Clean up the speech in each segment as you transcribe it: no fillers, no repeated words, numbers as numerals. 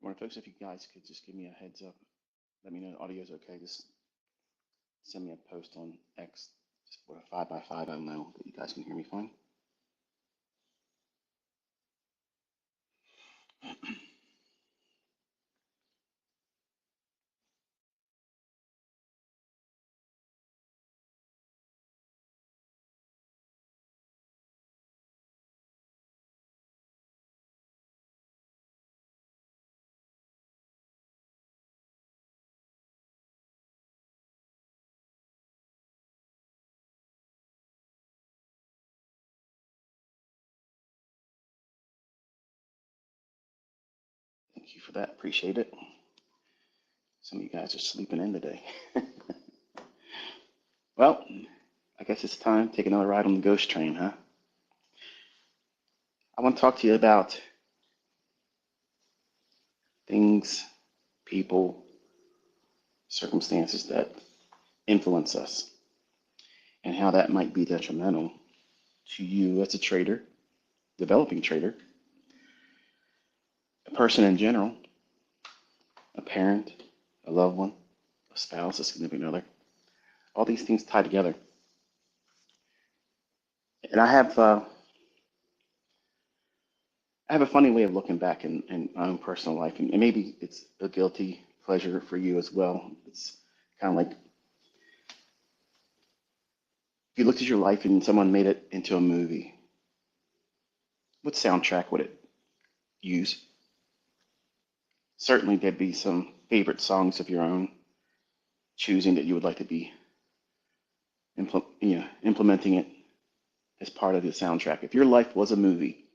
Morning, folks. If you guys could just give me a heads up, let me know the audio is okay. Just send me a post on X, just for a 5 by 5. I don't know that you guys can hear me fine. Thank you for that. Appreciate it. Some of you guys are sleeping in today. Well, I guess it's time to take another ride on the ghost train, huh? I want to talk to you about things, people, circumstances that influence us and how that might be detrimental to you as a trader, developing trader, a person in general, a parent, a loved one, a spouse, a significant other. All these things tie together. And I have a funny way of looking back in my own personal life, and maybe it's a guilty pleasure for you as well. It's kind of like if you looked at your life and someone made it into a movie, what soundtrack would it use? Certainly, there'd be some favorite songs of your own choosing that you would like to be implementing it as part of the soundtrack. If your life was a movie,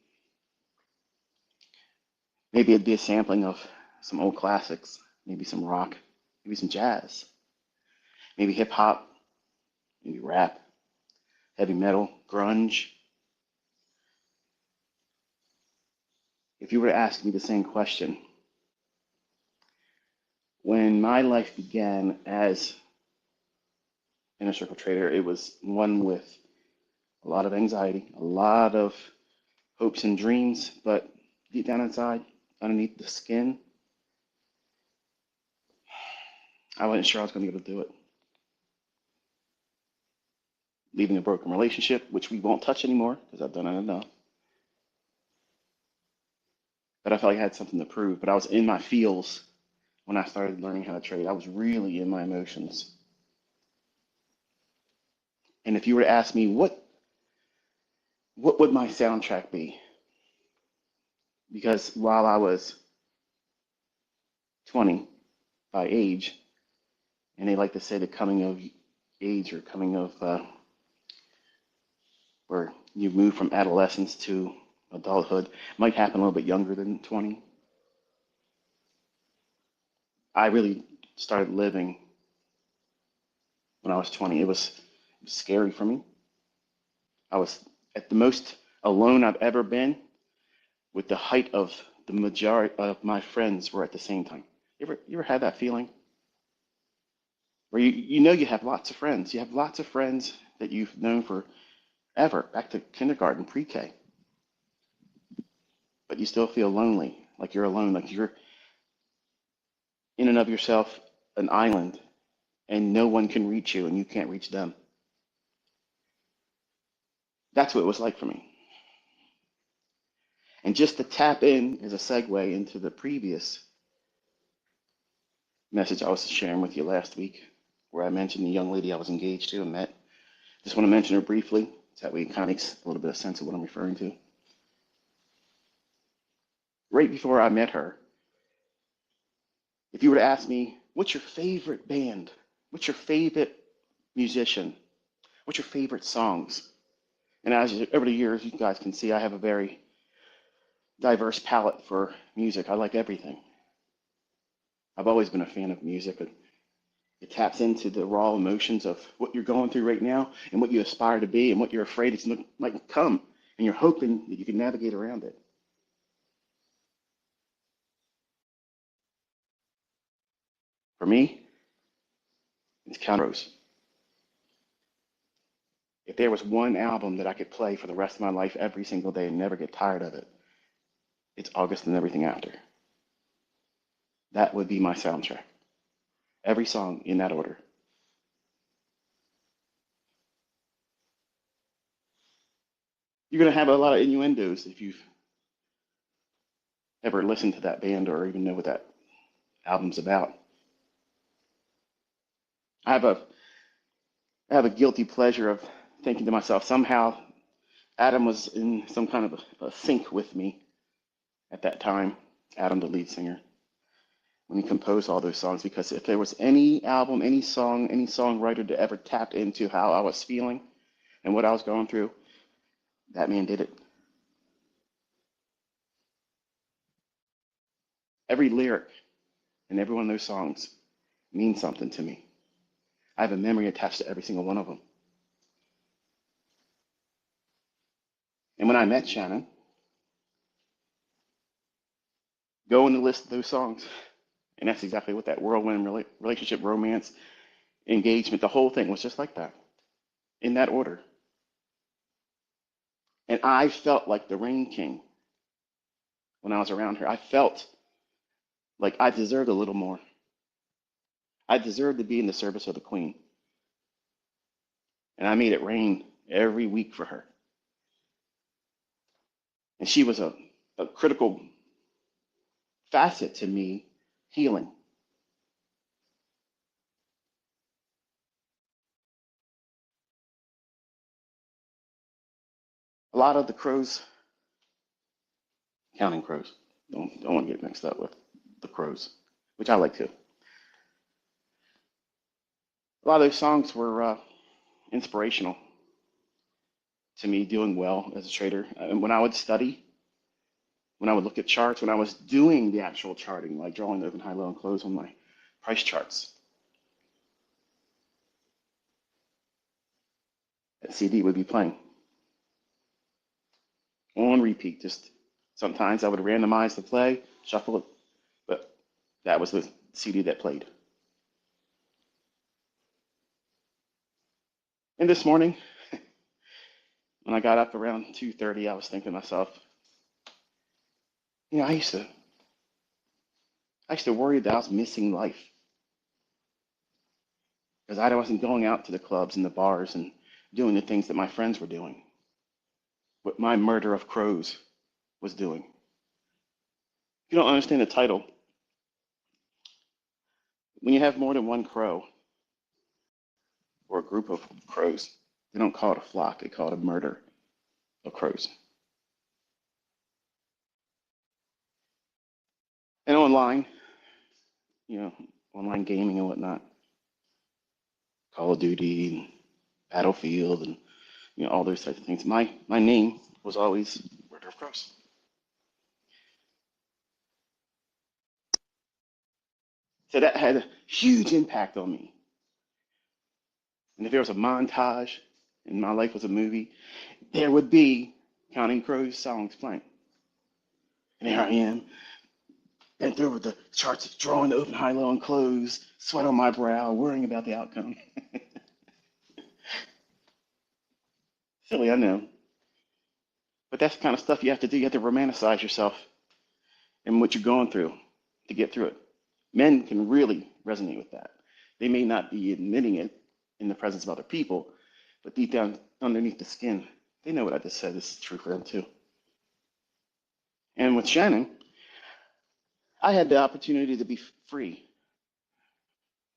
maybe it'd be a sampling of some old classics, maybe some rock, maybe some jazz, maybe hip hop, maybe rap, heavy metal, grunge. If you were to ask me the same question, when my life began as inner circle trader, it was one with a lot of anxiety, a lot of hopes and dreams, but deep down inside, underneath the skin, I wasn't sure I was going to be able to do it. Leaving a broken relationship, which we won't touch anymore because I've done it enough. But I felt like I had something to prove. But I was in my feels when I started learning how to trade. I was really in my emotions. And if you were to ask me what would my soundtrack be? Because while I was 20 by age, and they like to say the coming of age or coming of where you move from adolescence to adulthood might happen a little bit younger than 20. I really started living when I was 20. It was scary for me. I was at the most alone I've ever been with the height of the majority of my friends were at the same time. You ever had that feeling where you know you have lots of friends. You have lots of friends that you've known forever, back to kindergarten, pre-K, but you still feel lonely, like you're alone, like you're in and of yourself an island and no one can reach you and you can't reach them. That's what it was like for me. And just to tap in as a segue into the previous message I was sharing with you last week, where I mentioned the young lady I was engaged to and met. Just want to mention her briefly, so that way it kind of makes a little bit of sense of what I'm referring to. Right before I met her, if you were to ask me, what's your favorite band? What's your favorite musician? What's your favorite songs? And as over the years, you guys can see I have a very diverse palette for music. I like everything. I've always been a fan of music. It taps into the raw emotions of what you're going through right now and what you aspire to be and what you're afraid it's might come. And you're hoping that you can navigate around it. For me, it's Count. If there was one album that I could play for the rest of my life every single day and never get tired of it, it's August and Everything After. That would be my soundtrack. Every song in that order. You're going to have a lot of innuendos if you've ever listened to that band or even know what that album's about. I have a I have a guilty pleasure of thinking to myself, somehow Adam was in some kind of a sync with me at that time, Adam, the lead singer, when he composed all those songs. Because if there was any album, any song, any songwriter that ever tapped into how I was feeling and what I was going through, that man did it. Every lyric in every one of those songs means something to me. I have a memory attached to every single one of them. And when I met Shannon, go in the list of those songs, and that's exactly what that whirlwind relationship, romance, engagement, the whole thing was just like that, in that order. And I felt like the Rain King when I was around her. I felt like I deserved a little more. I deserved to be in the service of the Queen. And I made it rain every week for her. And she was a critical facet to me healing. A lot of the crows, counting crows, don't want to get mixed up with the crows, which I like too. A lot of those songs were inspirational to me doing well as a trader. And when I would study, when I would look at charts, when I was doing the actual charting, like drawing the open, high, low, and close on my price charts, that CD would be playing on repeat. Just sometimes I would randomize the play, shuffle it, but that was the CD that played. And this morning, when I got up around 2:30, I was thinking to myself, you know, I used to worry that I was missing life because I wasn't going out to the clubs and the bars and doing the things that my friends were doing, what my murder of crows was doing. If you don't understand the title, when you have more than one crow or a group of crows, they don't call it a flock, they call it a murder of crows. And online, you know, online gaming and whatnot, Call of Duty and Battlefield and all those types of things. My name was always Murder of Crows. So that had a huge impact on me. And if there was a montage and my life was a movie, there would be Counting Crows songs playing. And there I am, bent over the charts, drawing the open, high, low, and close, sweat on my brow, worrying about the outcome. Silly, I know. But that's the kind of stuff you have to do. You have to romanticize yourself and what you're going through to get through it. Men can really resonate with that. They may not be admitting it in the presence of other people, but deep down underneath the skin, they know what I just said is true for them too. And with Shannon, I had the opportunity to be free.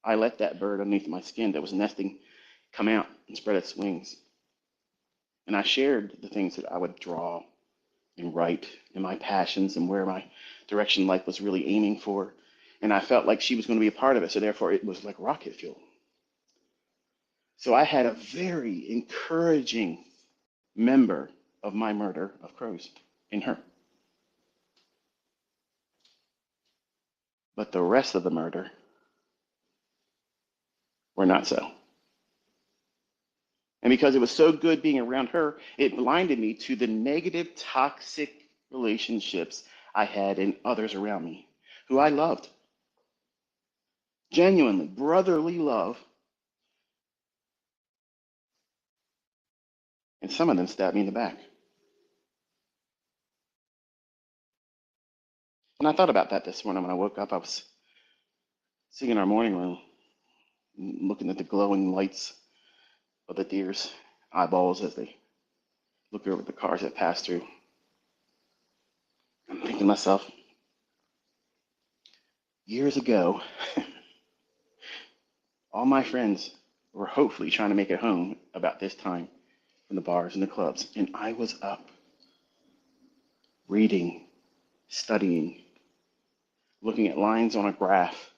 I let that bird underneath my skin that was nesting come out and spread its wings. And I shared the things that I would draw and write and my passions and where my direction in life was really aiming for. And I felt like she was going to be a part of it. So therefore, it was like rocket fuel. So I had a very encouraging member of my murder of crows in her. But the rest of the murder were not so. And because it was so good being around her, it blinded me to the negative, toxic relationships I had in others around me who I loved. Genuinely, brotherly love. And some of them stabbed me in the back. And I thought about that this morning when I woke up. I was sitting in our morning room, looking at the glowing lights of the deer's eyeballs as they look over the cars that pass through. I'm thinking to myself, years ago, all my friends were hopefully trying to make it home about this time from the bars and the clubs, and I was up reading, studying, looking at lines on a graph,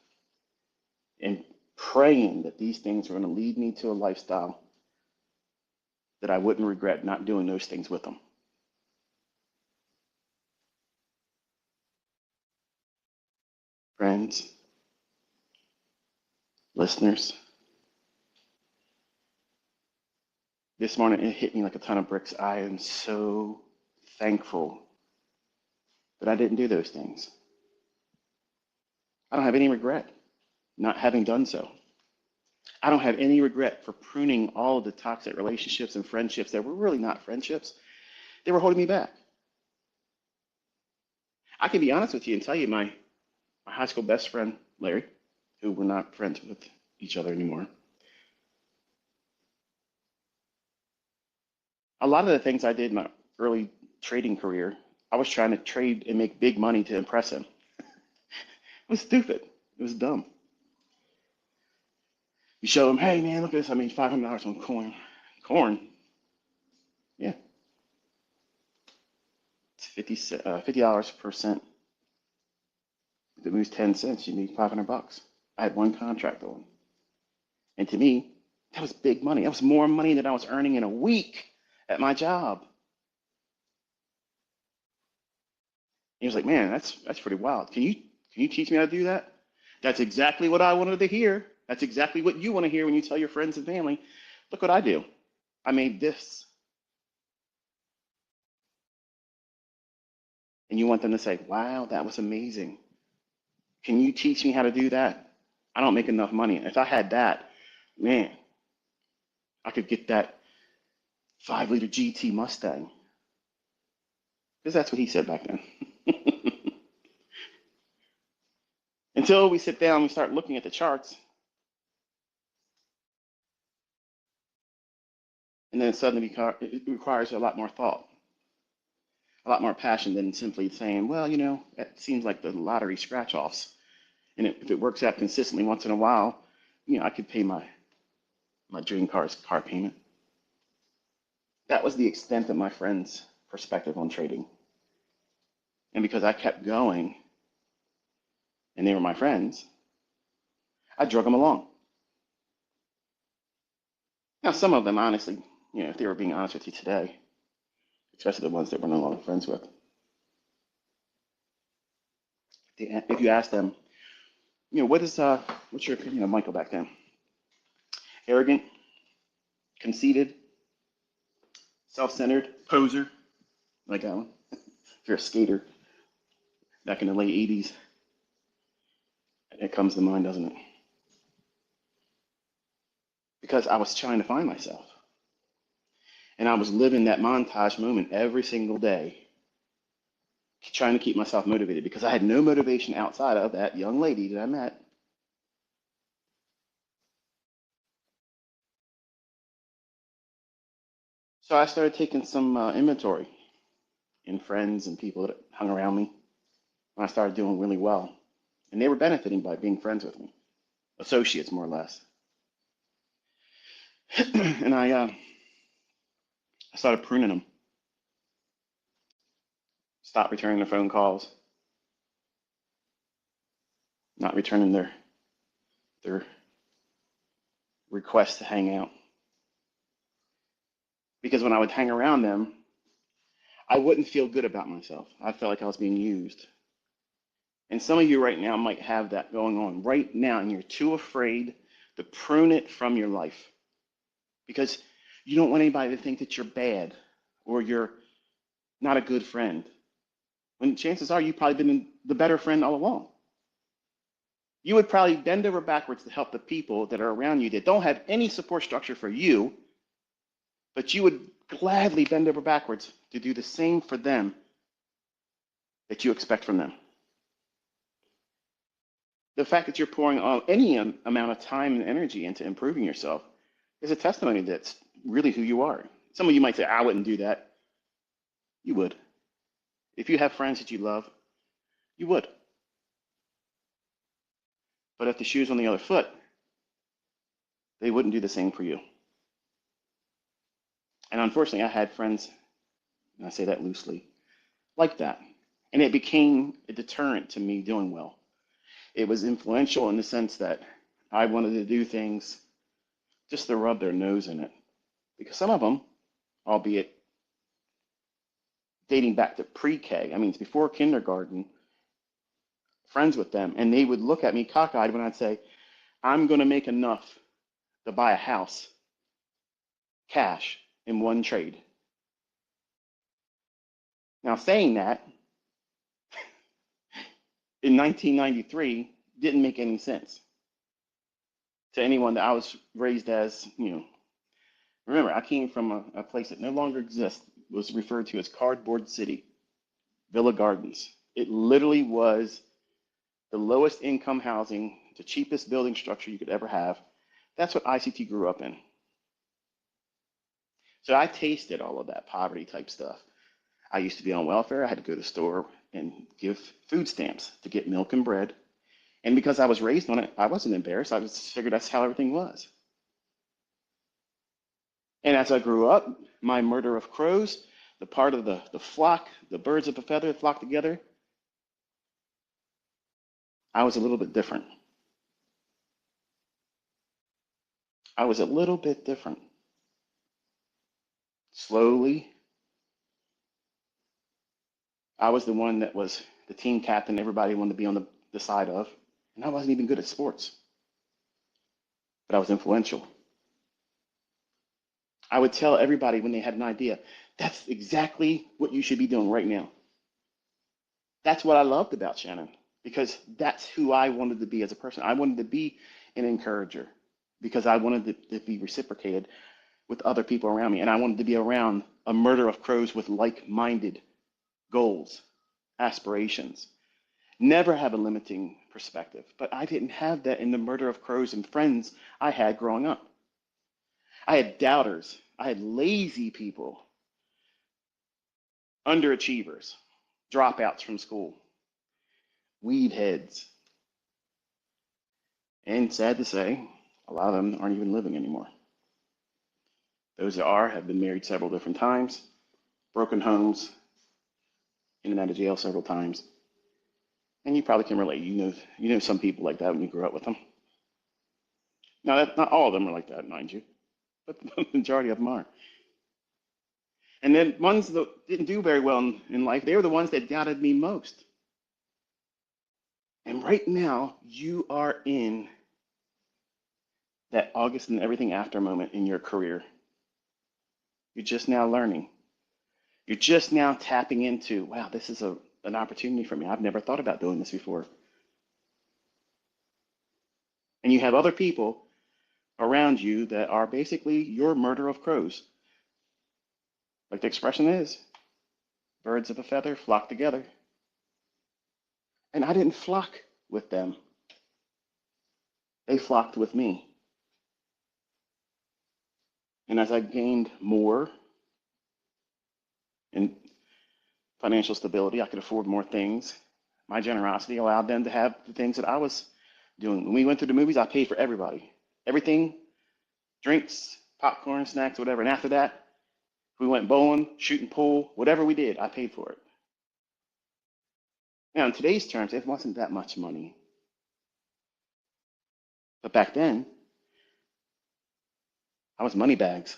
and praying that these things were going to lead me to a lifestyle that I wouldn't regret not doing those things with them. Friends, listeners, this morning it hit me like a ton of bricks. I am so thankful that I didn't do those things. I don't have any regret not having done so. I don't have any regret for pruning all of the toxic relationships and friendships that were really not friendships. They were holding me back. I can be honest with you and tell you my high school best friend, Larry, who we're not friends with each other anymore. A lot of the things I did in my early trading career, I was trying to trade and make big money to impress him. It was stupid. It was dumb. You show him, hey man, look at this. I made $500 on corn. Corn? Yeah. It's $50 per cent. If it moves 10 cents, you need $500. I had one contract on. And to me, that was big money. That was more money than I was earning in a week at my job. He was like, man, that's pretty wild. Can you teach me how to do that? That's exactly what I wanted to hear. That's exactly what you want to hear when you tell your friends and family, look what I do. I made this. And you want them to say, wow, that was amazing. Can you teach me how to do that? I don't make enough money. If I had that, man, I could get that 5-liter GT Mustang. Because that's what he said back then. Until we sit down and we start looking at the charts, and then it suddenly it requires a lot more thought, a lot more passion than simply saying, well, it seems like the lottery scratch-offs. And if it works out consistently once in a while, I could pay my dream car's car payment. That was the extent of my friend's perspective on trading. And because I kept going, and they were my friends, I drug them along. Now, some of them, honestly, if they were being honest with you today, especially the ones that we're no longer friends with, if you ask them, what's your opinion of Michael back then? Arrogant, conceited, self-centered, poser, like that one. If you're a skater back in the late 80s, it comes to mind, doesn't it? Because I was trying to find myself. And I was living that montage moment every single day, trying to keep myself motivated because I had no motivation outside of that young lady that I met. So I started taking some inventory in friends and people that hung around me. And I started doing really well. And they were benefiting by being friends with me, associates more or less. And I started pruning them, stopped returning their phone calls, not returning their requests to hang out. Because when I would hang around them, I wouldn't feel good about myself. I felt like I was being used. And some of you right now might have that going on right now, and you're too afraid to prune it from your life because you don't want anybody to think that you're bad or you're not a good friend. When chances are you've probably been the better friend all along. You would probably bend over backwards to help the people that are around you that don't have any support structure for you, but you would gladly bend over backwards to do the same for them that you expect from them. The fact that you're pouring any amount of time and energy into improving yourself is a testimony that's really who you are. Some of you might say, I wouldn't do that. You would. If you have friends that you love, you would. But if the shoe's on the other foot, they wouldn't do the same for you. And unfortunately, I had friends, and I say that loosely, like that. And it became a deterrent to me doing well. It was influential in the sense that I wanted to do things just to rub their nose in it. Because some of them, albeit dating back to pre-K, I mean, it's before kindergarten, friends with them, and they would look at me cockeyed when I'd say, I'm going to make enough to buy a house, cash, in one trade. Now, saying that in 1993 didn't make any sense to anyone that I was raised as, remember, I came from a place that no longer exists, was referred to as Cardboard City, Villa Gardens. It literally was the lowest income housing, the cheapest building structure you could ever have. That's what ICT grew up in. So I tasted all of that poverty type stuff. I used to be on welfare. I had to go to the store and give food stamps to get milk and bread. And because I was raised on it, I wasn't embarrassed. I just figured that's how everything was. And as I grew up, my murder of crows, the part of the flock, the birds of a feather flock together, I was a little bit different. I was a little bit different. Slowly, I was the one that was the team captain everybody wanted to be on the side of. And I wasn't even good at sports, but I was influential. I would tell everybody when they had an idea, that's exactly what you should be doing right now. That's what I loved about Shannon, because that's who I wanted to be as a person. I wanted to be an encourager because I wanted to be reciprocated with other people around me. And I wanted to be around a murder of crows with like-minded goals, aspirations. Never have a limiting perspective. But I didn't have that in the murder of crows and friends I had growing up. I had doubters. I had lazy people, underachievers, dropouts from school, weed heads. And sad to say, a lot of them aren't even living anymore. Those that are have been married several different times, broken homes, in and out of jail several times. And you probably can relate. You know some people like that when you grew up with them. Now, not all of them are like that, mind you, but the majority of them are. And then ones that didn't do very well in life, they were the ones that doubted me most. And right now, you are in that August and everything after moment in your career. You're just now learning. You're just now tapping into, wow, this is an opportunity for me. I've never thought about doing this before. And you have other people around you that are basically your murder of crows. Like the expression is, birds of a feather flock together. And I didn't flock with them. They flocked with me. And as I gained more in financial stability, I could afford more things. My generosity allowed them to have the things that I was doing. When we went to the movies, I paid for everybody. Everything, drinks, popcorn, snacks, whatever. And after that, we went bowling, shooting pool, whatever we did, I paid for it. Now, in today's terms, it wasn't that much money. But back then, I was money bags.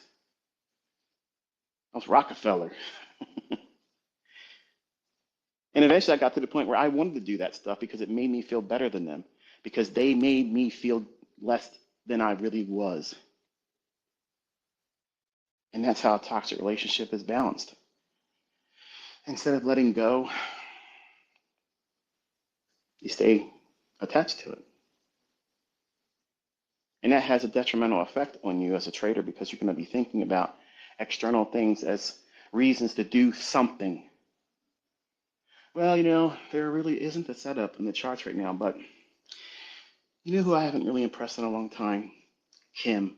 I was Rockefeller. And eventually I got to the point where I wanted to do that stuff because it made me feel better than them, because they made me feel less than I really was. And that's how a toxic relationship is balanced. Instead of letting go, you stay attached to it. And that has a detrimental effect on you as a trader because you're going to be thinking about external things as reasons to do something. Well, there really isn't a setup in the charts right now, but You know who I haven't really impressed in a long time? Kim.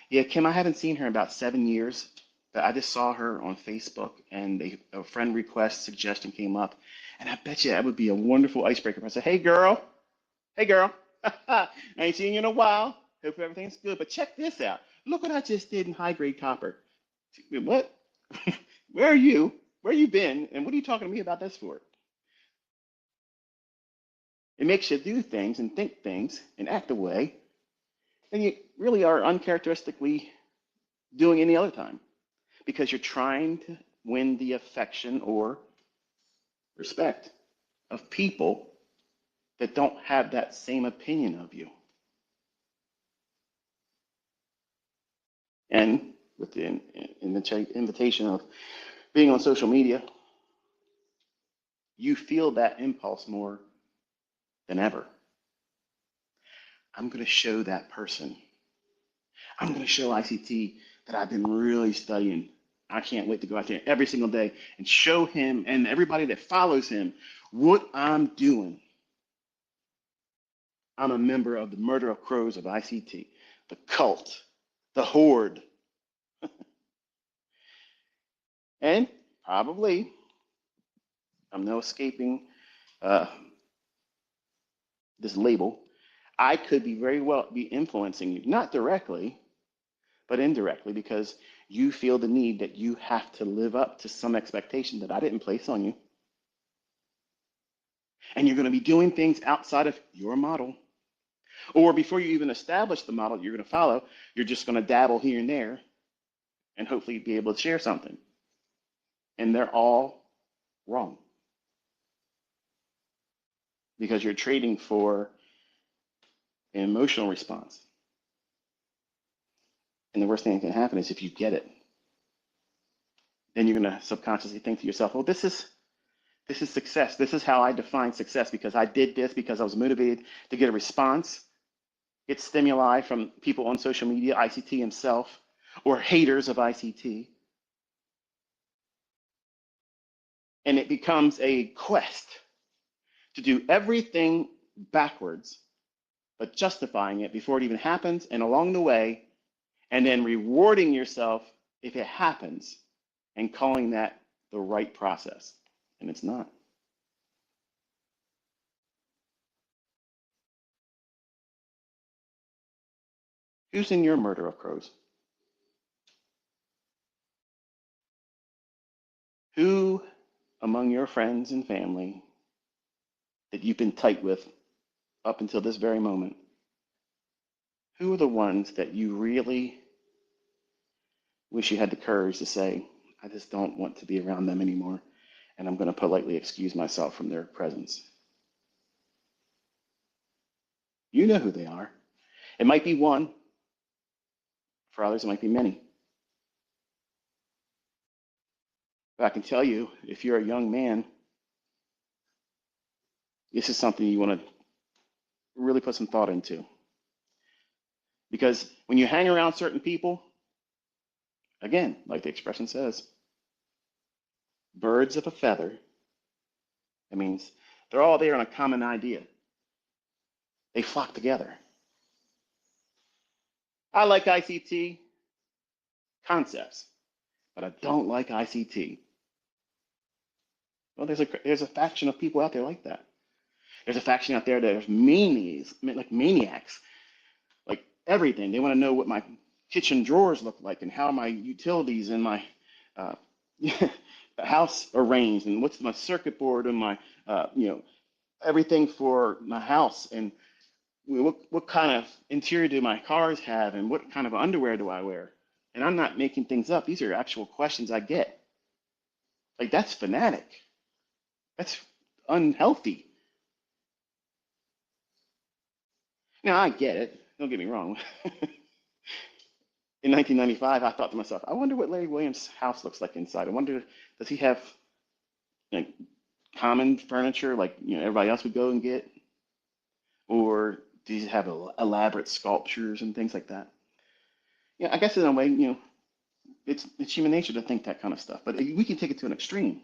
Yeah, Kim, I haven't seen her in about 7 years, but I just saw her on Facebook and a friend request suggestion came up. And I bet you that would be a wonderful icebreaker. If I said, hey girl, I ain't seen you in a while. Hope everything's good. But check this out. Look what I just did in high grade copper. What? Where are you? Where you been? And what are you talking to me about this for? It makes you do things and think things and act a way and you really are uncharacteristically doing any other time because you're trying to win the affection or respect of people that don't have that same opinion of you. And with the invitation of being on social media, you feel that impulse more than ever. I'm going to show that person. I'm going to show ICT that I've been really studying. I can't wait to go out there every single day and show him and everybody that follows him what I'm doing. I'm a member of the Murder of Crows of ICT, the cult, the horde. And probably, I'm no escaping uh, this label. I could be very well be influencing you, not directly, but indirectly, because you feel the need that you have to live up to some expectation that I didn't place on you. And you're going to be doing things outside of your model. Or before you even establish the model you're going to follow, you're just going to dabble here and there and hopefully be able to share something. And they're all wrong because you're trading for an emotional response. And the worst thing that can happen is if you get it, then you're going to subconsciously think to yourself, well, this is success. This is how I define success because I did this because I was motivated to get a response, get stimuli from people on social media, ICT himself, or haters of ICT. And it becomes a quest to do everything backwards, but justifying it before it even happens and along the way, and then rewarding yourself if it happens and calling that the right process. And it's not. Who's in your murder of crows? Who among your friends and family that you've been tight with up until this very moment, who are the ones that you really wish you had the courage to say, I just don't want to be around them anymore, and I'm going to politely excuse myself from their presence? You know who they are. It might be one, for others, it might be many. But I can tell you, if you're a young man, this is something you want to really put some thought into. Because when you hang around certain people, again, like the expression says, birds of a feather, it means they're all there on a common idea. They flock together. I like ICT concepts, but I don't like ICT. Well, there's a faction of people out there like that. There's a faction out there that are manies, like maniacs, like everything. They want to know what my kitchen drawers look like and how my utilities and my uh, house arranged and what's my circuit board and my everything for my house and what kind of interior do my cars have and what kind of underwear do I wear? And I'm not making things up. These are actual questions I get. Like that's fanatic. That's unhealthy. Now I get it. Don't get me wrong. In 1995, I thought to myself, I wonder what Larry Williams' house looks like inside. I wonder, does he have like common furniture like everybody else would go and get, or does he have elaborate sculptures and things like that? Yeah, I guess in a way, it's human nature to think that kind of stuff, but we can take it to an extreme.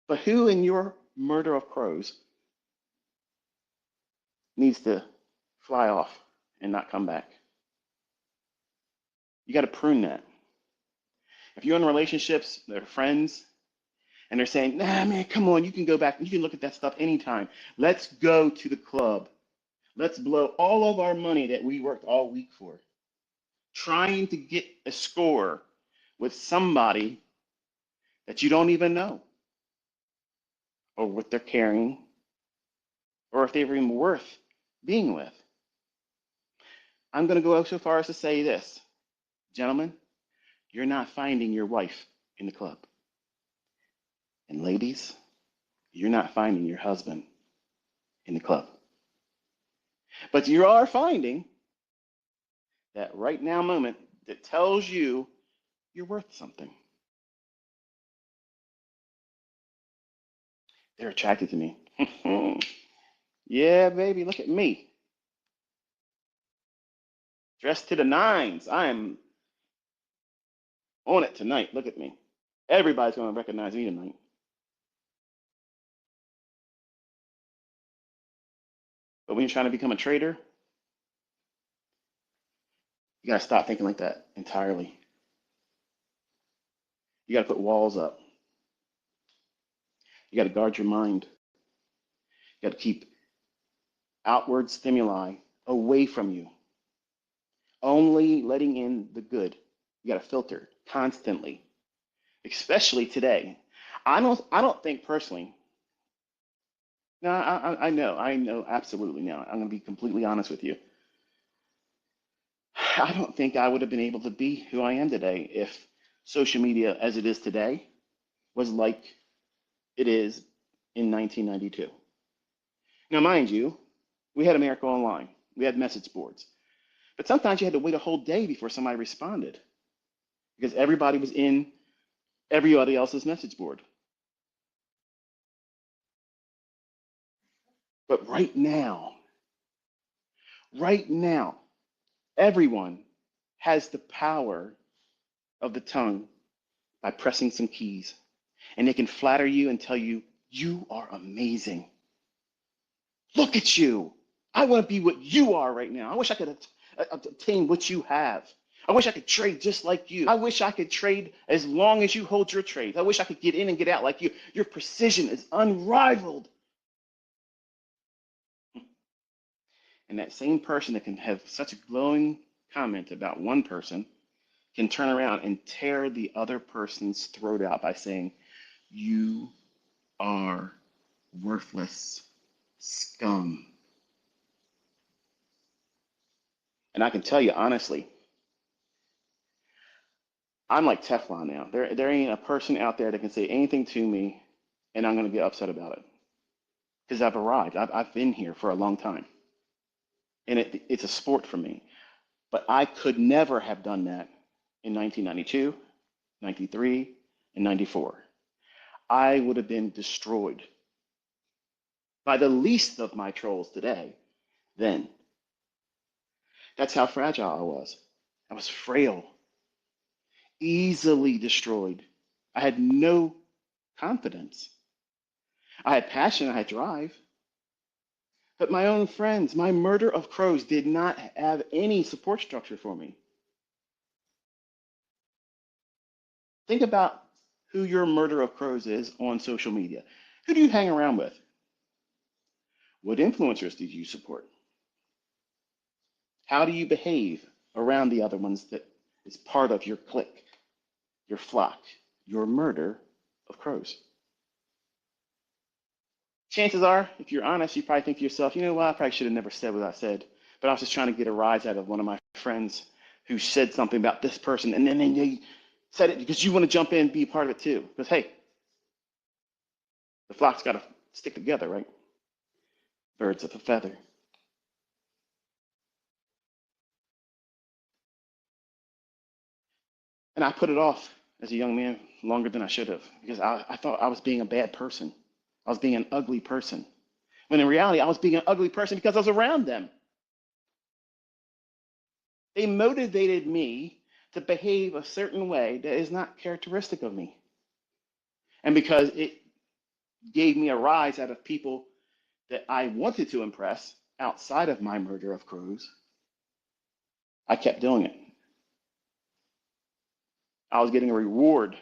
But who in your murder of crows needs to fly off and not come back. You got to prune that. If you're in relationships, they're friends, and they're saying, nah, man, come on, you can go back. You can look at that stuff anytime. Let's go to the club. Let's blow all of our money that we worked all week for, trying to get a score with somebody that you don't even know, or what they're carrying, or if they're even worth being with. I'm going to go so far as to say this, gentlemen, you're not finding your wife in the club. And ladies, you're not finding your husband in the club. But you are finding that right now moment that tells you you're worth something. They're attracted to me. Yeah, baby, look at me. Dressed to the nines. I am on it tonight. Look at me. Everybody's going to recognize me tonight. But when you're trying to become a trader, you got to stop thinking like that entirely. You got to put walls up. You got to guard your mind. You got to keep outward stimuli away from you. Only letting in the good. You got to filter constantly, especially today. I don't think personally. No, I know absolutely. Now I'm going to be completely honest with you. I don't think I would have been able to be who I am today if social media, as it is today, was like it is in 1992. Now, mind you, we had America Online, we had message boards, but sometimes you had to wait a whole day before somebody responded because everybody was in everybody else's message board. But right now, everyone has the power of the tongue by pressing some keys. And they can flatter you and tell you, you are amazing. Look at you. I want to be what you are right now. I wish I could obtain what you have. I wish I could trade just like you. I wish I could trade as long as you hold your trades. I wish I could get in and get out like you. Your precision is unrivaled. And that same person that can have such a glowing comment about one person can turn around and tear the other person's throat out by saying, you are worthless scum. And I can tell you honestly, I'm like Teflon now. There ain't a person out there that can say anything to me and I'm going to get upset about it. Because I've arrived. I've been here for a long time. And it's a sport for me. But I could never have done that in 1992, 93, and 94. I would have been destroyed by the least of my trolls today then. That's how fragile I was. I was frail, easily destroyed. I had no confidence. I had passion, I had drive. But my own friends, my murder of crows did not have any support structure for me. Think about who your murder of crows is on social media. Who do you hang around with? What influencers do you support? How do you behave around the other ones that is part of your clique, your flock, your murder of crows? Chances are, if you're honest, you probably think to yourself, you know what, I probably should have never said what I said. But I was just trying to get a rise out of one of my friends who said something about this person, and then they said it because you want to jump in and be a part of it too. Because hey, the flock's got to stick together, right? Birds of a feather. And I put it off as a young man longer than I should have because I thought I was being a bad person. I was being an ugly person. When in reality, I was being an ugly person because I was around them. They motivated me to behave a certain way that is not characteristic of me. And because it gave me a rise out of people that I wanted to impress outside of my murder of crows, I kept doing it. I was getting a reward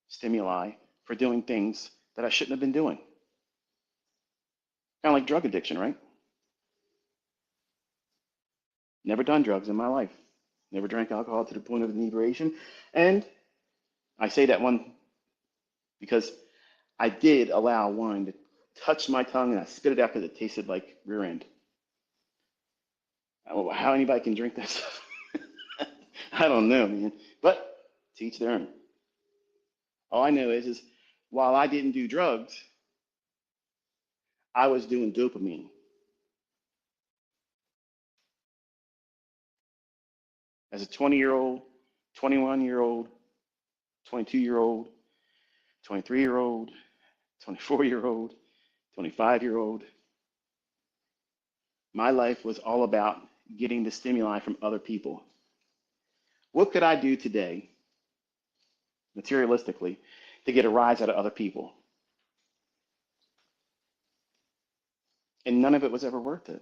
stimuli for doing things that I shouldn't have been doing. Kind of like drug addiction, right? Never done drugs in my life. Never drank alcohol to the point of inebriation. And I say that one because I did allow wine to touch my tongue and I spit it out because it tasted like rear end. I don't know how anybody can drink that stuff. I don't know, man. But teach their own. All I know is while I didn't do drugs, I was doing dopamine. As a 20-year-old, 21-year-old, 22-year-old, 23-year-old, 24-year-old, 25-year-old, my life was all about getting the stimuli from other people. What could I do today, materialistically, to get a rise out of other people? And none of it was ever worth it.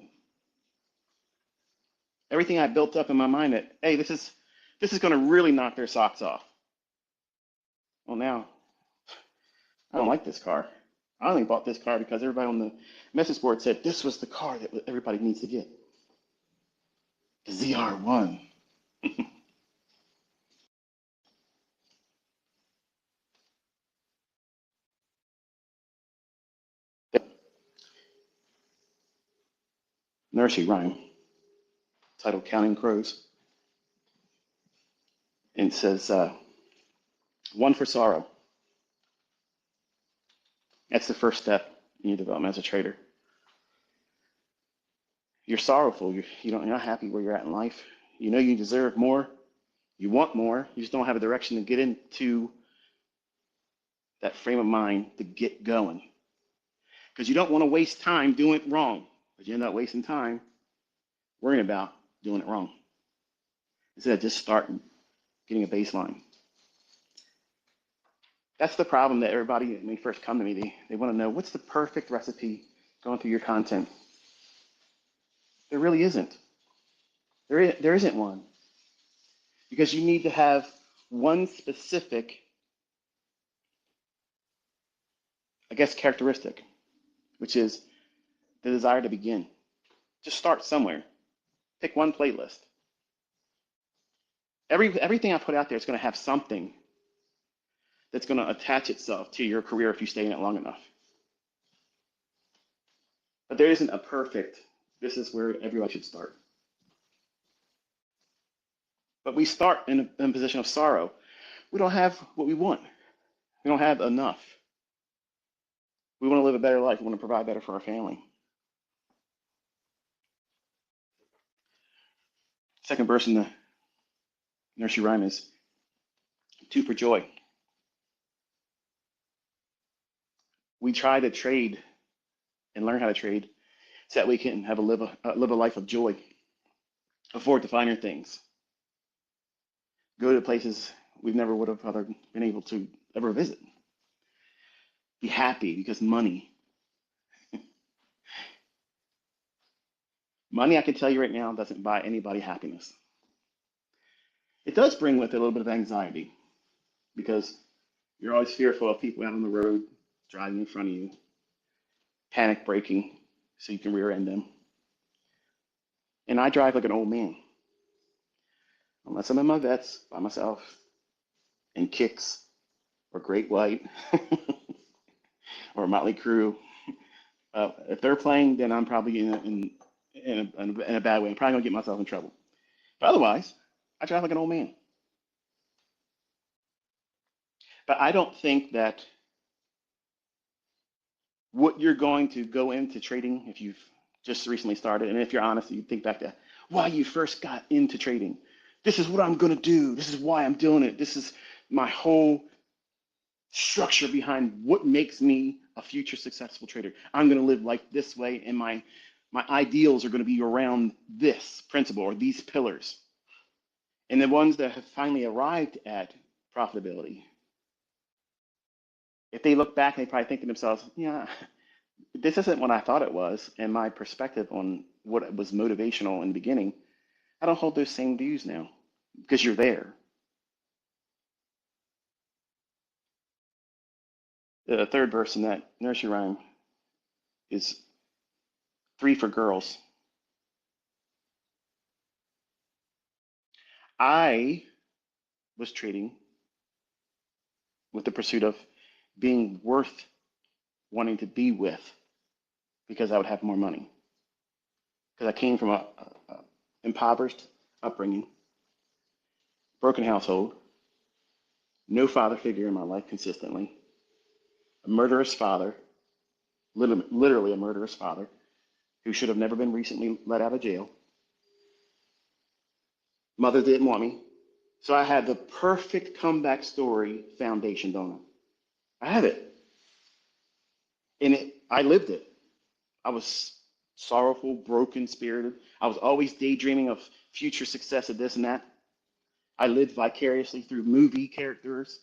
Everything I built up in my mind that, hey, this is going to really knock their socks off. Well, now I don't like this car. I only bought this car because everybody on the message board said this was the car that everybody needs to get. The ZR1. Nursery rhyme titled Counting Crows. And it says, one for sorrow. That's the first step in your development as a trader. You're sorrowful. You're not happy where you're at in life. You know you deserve more. You want more. You just don't have a direction to get into that frame of mind to get going. Because you don't want to waste time doing it wrong. But you end up wasting time worrying about doing it wrong. Instead of just starting, getting a baseline. That's the problem that everybody, when they first come to me, they want to know, what's the perfect recipe going through your content? There really isn't. There isn't one. Because you need to have one specific, I guess, characteristic, which is the desire to begin. Just start somewhere. Pick one playlist. Everything I put out there is going to have something that's going to attach itself to your career if you stay in it long enough. But there isn't a perfect, this is where everybody should start. But we start in a position of sorrow. We don't have what we want. We don't have enough. We want to live a better life. We want to provide better for our family. Second verse in the nursery rhyme is two for joy. We try to trade and learn how to trade so that we can have live a life of joy, afford to finer things, go to places we never would have been able to ever visit, be happy because money, I can tell you right now, doesn't buy anybody happiness. It does bring with it a little bit of anxiety because you're always fearful of people out on the road driving in front of you, panic braking so you can rear end them. And I drive like an old man. Unless I'm in my vets by myself in Kicks or Great White or Motley Crue. If they're playing, then I'm probably in a bad way. I'm probably gonna get myself in trouble. But otherwise, I drive like an old man. But I don't think that what you're going to go into trading, if you've just recently started, and if you're honest, you think back to why you first got into trading. This is what I'm going to do. This is why I'm doing it. This is my whole structure behind what makes me a future successful trader. I'm going to live life this way, and my ideals are going to be around this principle or these pillars. And the ones that have finally arrived at profitability, If they look back, they probably think to themselves, yeah, this isn't what I thought it was. And my perspective on what was motivational in the beginning, I don't hold those same views now because you're there. The third verse in that nursery rhyme is three for girls. I was trading with the pursuit of being worth wanting to be with because I would have more money. Because I came from a impoverished upbringing, broken household, no father figure in my life consistently, a murderous father, literally a murderous father, who should have never been recently let out of jail. Mother didn't want me. So I had the perfect comeback story foundation, don't I? I had it. And I lived it. I was sorrowful, broken spirited. I was always daydreaming of future success of this and that. I lived vicariously through movie characters.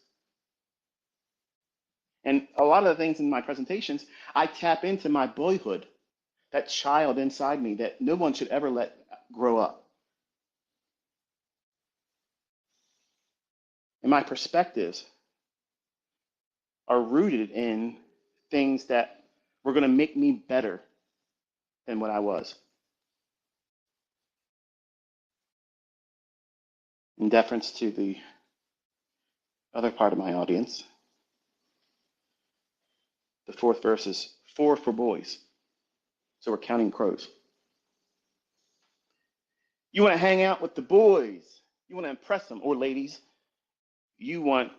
And a lot of the things in my presentations, I tap into my boyhood, that child inside me that no one should ever let grow up. And my perspectives are rooted in things that were going to make me better than what I was. In deference to the other part of my audience, the fourth verse is four for boys. So we're counting crows. You want to hang out with the boys. You want to impress them. Or ladies, you want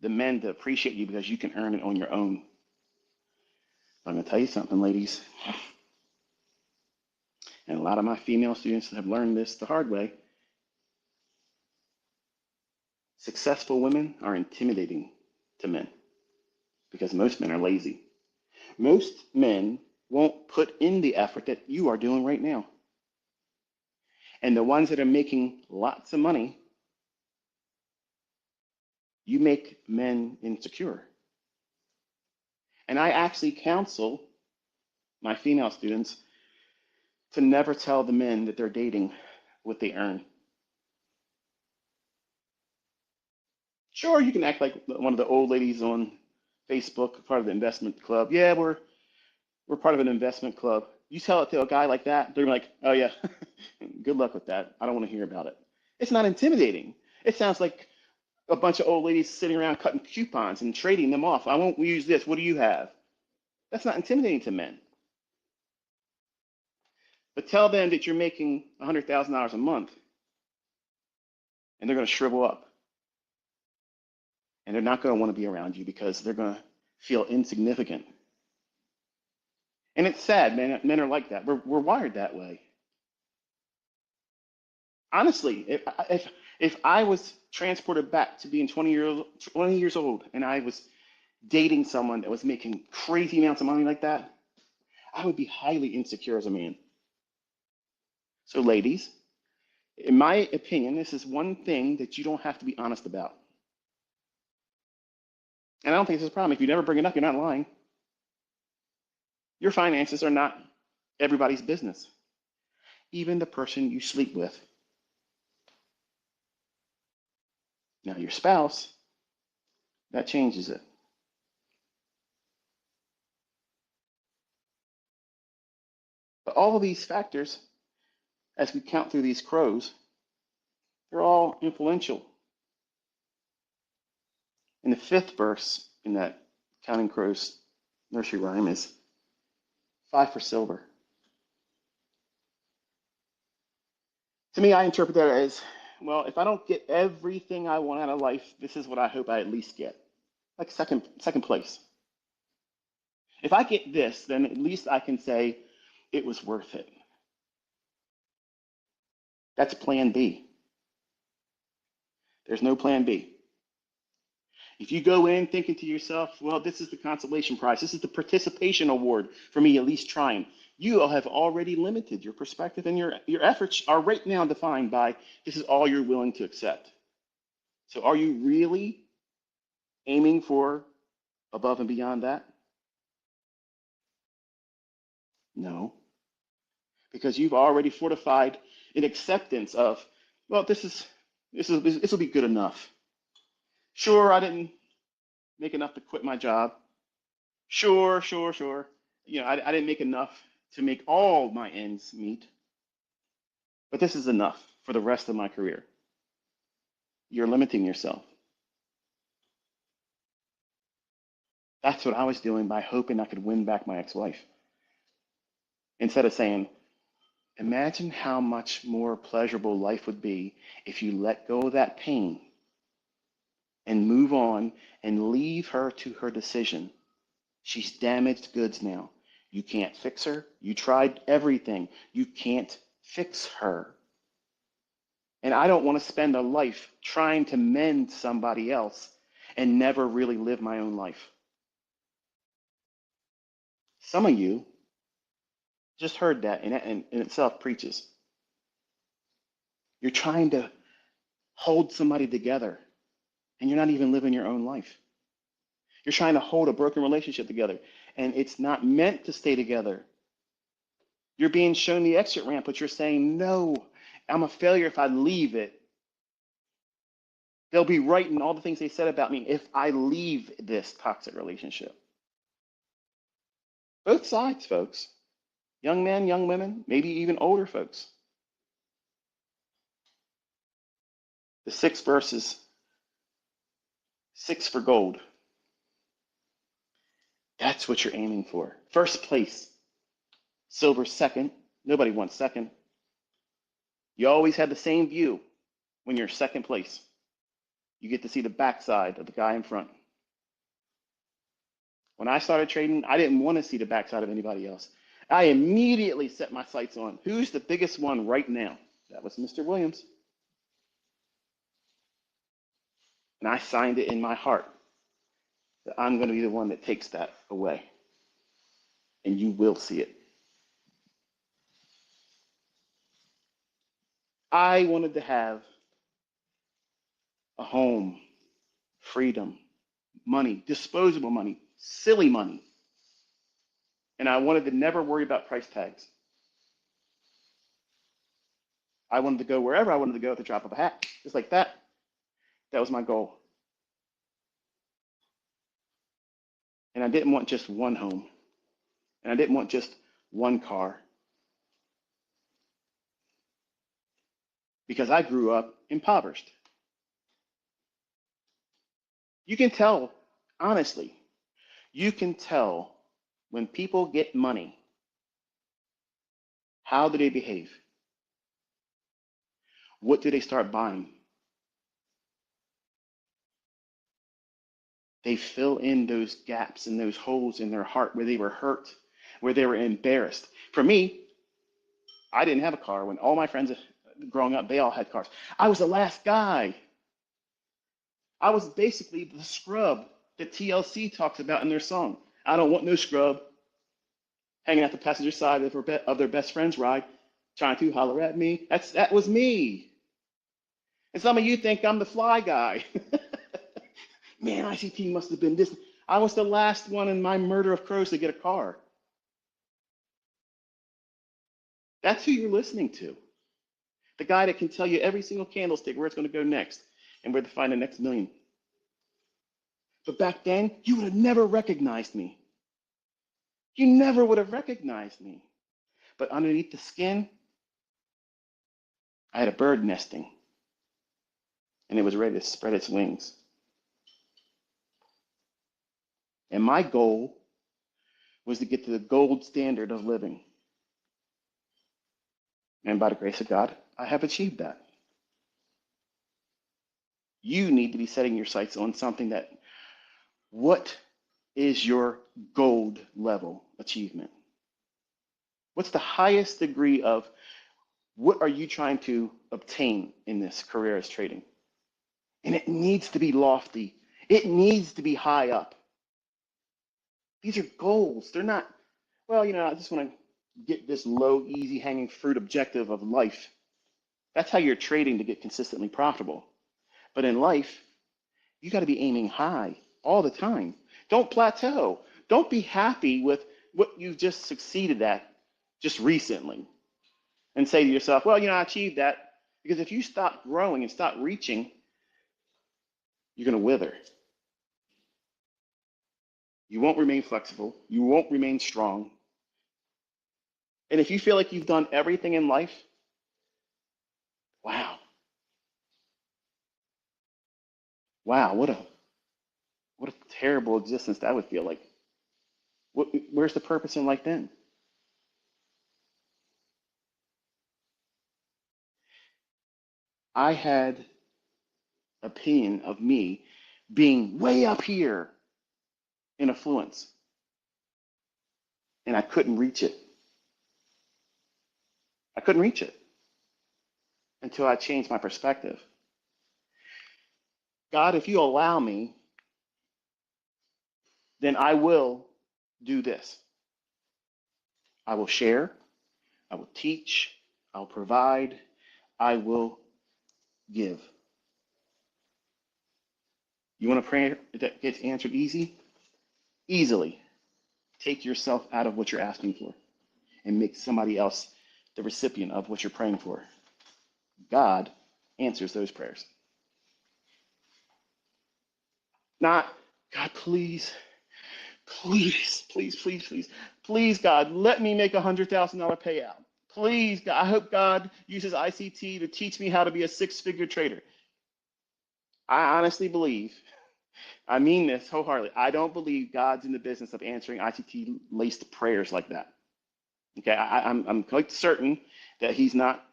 the men to appreciate you because you can earn it on your own. I'm going to tell you something, ladies. And a lot of my female students have learned this the hard way. Successful women are intimidating to men because most men are lazy. Most men won't put in the effort that you are doing right now. And the ones that are making lots of money, you make men insecure. And I actually counsel my female students to never tell the men that they're dating what they earn. Sure, you can act like one of the old ladies on Facebook, part of the investment club. Yeah, we're part of an investment club. You tell it to a guy like that, they're like, oh yeah, good luck with that. I don't want to hear about it. It's not intimidating. It sounds like a bunch of old ladies sitting around cutting coupons and trading them off. I won't use this. What do you have? That's not intimidating to men. But tell them that you're making $100,000 a month and they're going to shrivel up. And they're not going to want to be around you because they're going to feel insignificant. And it's sad, man. Men are like that. We're wired that way. Honestly, if I was transported back to being 20 years old and I was dating someone that was making crazy amounts of money like that, I would be highly insecure as a man. So, ladies, in my opinion, this is one thing that you don't have to be honest about. And I don't think this is a problem. If you never bring it up, you're not lying. Your finances are not everybody's business, even the person you sleep with. Now, your spouse, that changes it. But all of these factors, as we count through these crows, they're all influential. And the fifth verse in that Counting Crows nursery rhyme is five for silver. To me, I interpret that as, well, if I don't get everything I want out of life, this is what I hope I at least get. Like second place. If I get this, then at least I can say it was worth it. That's plan B. There's no plan B. If you go in thinking to yourself, well, this is the consolation prize, this is the participation award for me at least trying, you have already limited your perspective, and your efforts are right now defined by this is all you're willing to accept. So are you really aiming for above and beyond that? No, because you've already fortified an acceptance of, well, this will be good enough. Sure, I didn't make enough to quit my job. Sure. I didn't make enough to make all my ends meet, but this is enough for the rest of my career. You're limiting yourself. That's what I was doing by hoping I could win back my ex-wife. Instead of saying, imagine how much more pleasurable life would be if you let go of that pain and move on and leave her to her decision. She's damaged goods now. You can't fix her. You tried everything. You can't fix her. And I don't want to spend a life trying to mend somebody else and never really live my own life. Some of you just heard that, and that in itself preaches. You're trying to hold somebody together, and you're not even living your own life. You're trying to hold a broken relationship together, and it's not meant to stay together. You're being shown the exit ramp, but you're saying, no, I'm a failure if I leave it. They'll be right in all the things they said about me if I leave this toxic relationship. Both sides, folks. Young men, young women, maybe even older folks. The 6 verses, 6 for gold. That's what you're aiming for. First place. Silver second. Nobody wants second. You always have the same view when you're second place. You get to see the backside of the guy in front. When I started trading, I didn't want to see the backside of anybody else. I immediately set my sights on who's the biggest one right now. That was Mr. Williams. And I signed it in my heart that I'm going to be the one that takes that away. And you will see it. I wanted to have a home, freedom, money, disposable money, silly money. And I wanted to never worry about price tags. I wanted to go wherever I wanted to go at the drop of a hat, just like that. That was my goal. And I didn't want just one home. And I didn't want just one car. Because I grew up impoverished. You can tell, honestly, you can tell when people get money, how do they behave? What do they start buying? They fill in those gaps and those holes in their heart where they were hurt, where they were embarrassed. For me, I didn't have a car when all my friends growing up, they all had cars. I was the last guy. I was basically the scrub that TLC talks about in their song. I don't want no scrub hanging at the passenger side of their best friend's ride, trying to holler at me. That was me. And some of you think I'm the fly guy. Man, ICT must have been this. I was the last one in my murder of crows to get a car. That's who you're listening to. The guy that can tell you every single candlestick where it's going to go next and where to find the next million. But back then, you would have never recognized me. You never would have recognized me. But underneath the skin, I had a bird nesting. And it was ready to spread its wings. And my goal was to get to the gold standard of living. And by the grace of God, I have achieved that. You need to be setting your sights on something that, what is your gold level achievement? What's the highest degree of what are you trying to obtain in this career as trading? And it needs to be lofty. It needs to be high up. These are goals. They're not, well, I just want to get this low, easy hanging fruit objective of life. That's how you're trading to get consistently profitable. But in life, you got to be aiming high all the time. Don't plateau. Don't be happy with what you just succeeded at just recently and say to yourself, well, I achieved that. Because if you stop growing and stop reaching, you're going to wither. You won't remain flexible. You won't remain strong. And if you feel like you've done everything in life, wow, wow, what a terrible existence that would feel like. Where's the purpose in life then? I had opinion of me being way up here in affluence, and I couldn't reach it. I couldn't reach it until I changed my perspective. God, if you allow me, then I will do this. I will share, I will teach, I will provide, I will give. You want a prayer that gets answered easy? Easily. Take yourself out of what you're asking for and make somebody else the recipient of what you're praying for. God answers those prayers. Not, God, please, please, please, please, please, please, God, let me make $100,000 payout. Please, God, I hope God uses ICT to teach me how to be a six-figure trader. I honestly believe, I mean this wholeheartedly, I don't believe God's in the business of answering ICT-laced prayers like that. Okay, I'm quite certain that he's not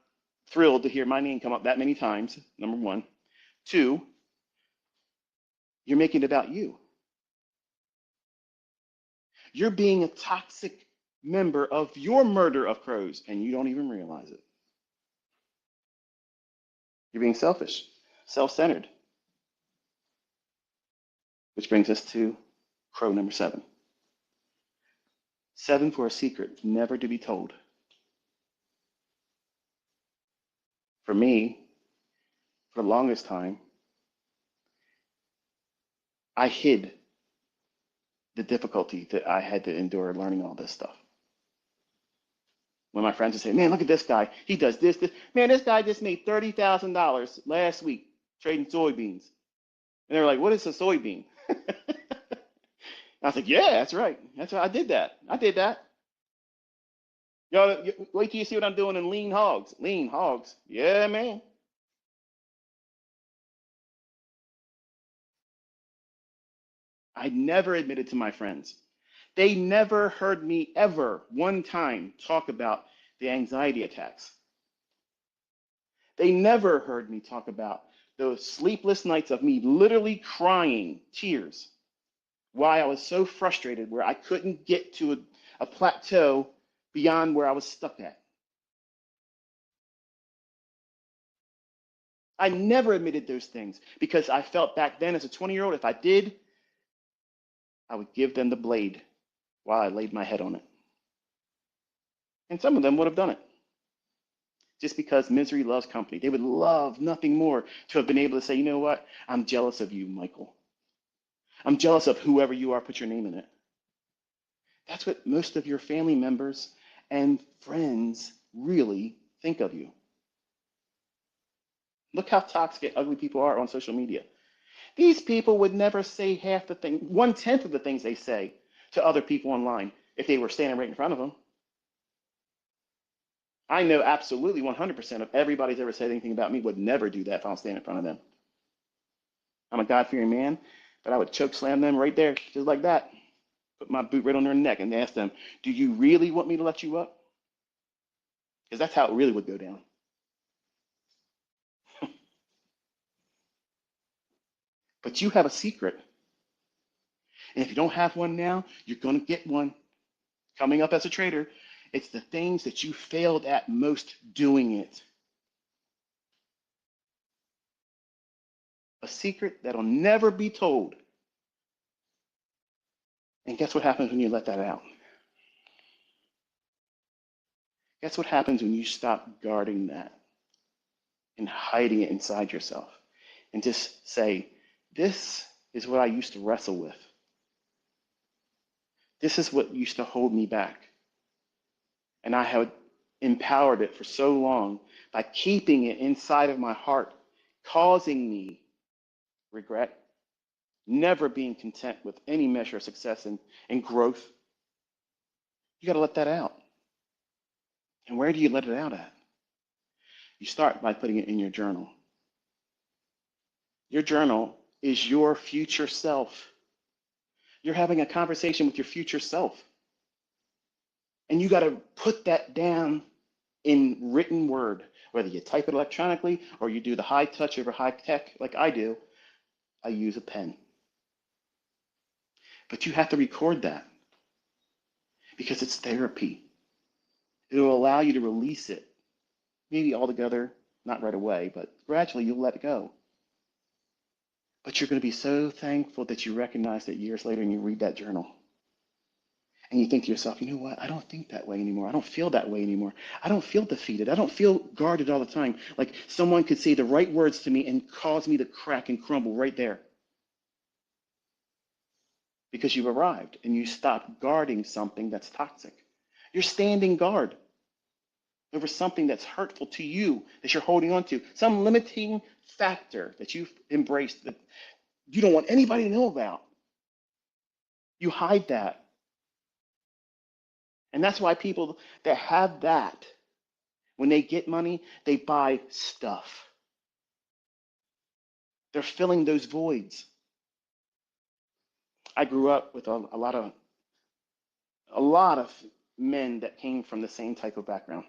thrilled to hear my name come up that many times, number one. Two, you're making it about you. You're being a toxic member of your murder of crows, and you don't even realize it. You're being selfish, self-centered, which brings us to crow number 7. 7 for a secret, never to be told. For me, for the longest time, I hid the difficulty that I had to endure learning all this stuff. When my friends would say, man, look at this guy. He does this. Man, this guy just made $30,000 last week trading soybeans. And they were like, what is a soybean? I was like, yeah, that's right. That's right. I did that. Y'all, wait till you see what I'm doing in lean hogs. Lean hogs. Yeah, man. I never admitted to my friends. They never heard me ever one time talk about the anxiety attacks. They never heard me talk about those sleepless nights of me literally crying tears why I was so frustrated where I couldn't get to a plateau beyond where I was stuck at. I never admitted those things because I felt back then as a 20-year-old, if I did, I would give them the blade while I laid my head on it. And some of them would have done it just because misery loves company. They would love nothing more to have been able to say, you know what? I'm jealous of you, Michael. I'm jealous of whoever you are, put your name in it. That's what most of your family members and friends really think of you. Look how toxic and ugly people are on social media. These people would never say half the thing, 1/10 of the things they say to other people online if they were standing right in front of them. I know absolutely 100% of everybody who's ever said anything about me would never do that if I was standing in front of them. I'm a God-fearing man, but I would choke slam them right there, just like that. Put my boot right on their neck and ask them, do you really want me to let you up? Because that's how it really would go down. But you have a secret. And if you don't have one now, you're going to get one coming up as a trader. It's the things that you failed at most doing it. A secret that'll never be told. And guess what happens when you let that out? Guess what happens when you stop guarding that and hiding it inside yourself and just say, this is what I used to wrestle with. This is what used to hold me back. And I had empowered it for so long by keeping it inside of my heart, causing me regret, never being content with any measure of success and growth. You got to let that out. And where do you let it out at? You start by putting it in your journal. Your journal is your future self. You're having a conversation with your future self. And you got to put that down in written word, whether you type it electronically or you do the high touch over high tech like I do. I use a pen. But you have to record that because it's therapy. It will allow you to release it, maybe altogether, not right away, but gradually you'll let it go. But you're going to be so thankful that you recognize it years later and you read that journal. And you think to yourself, you know what? I don't think that way anymore. I don't feel that way anymore. I don't feel defeated. I don't feel guarded all the time. Like someone could say the right words to me and cause me to crack and crumble right there. Because you've arrived and you stopped guarding something that's toxic. You're standing guard over something that's hurtful to you, that you're holding on to, some limiting factor that you've embraced that you don't want anybody to know about. You hide that. And that's why people that have that, when they get money, they buy stuff. They're filling those voids. I grew up with a lot of men that came from the same type of background.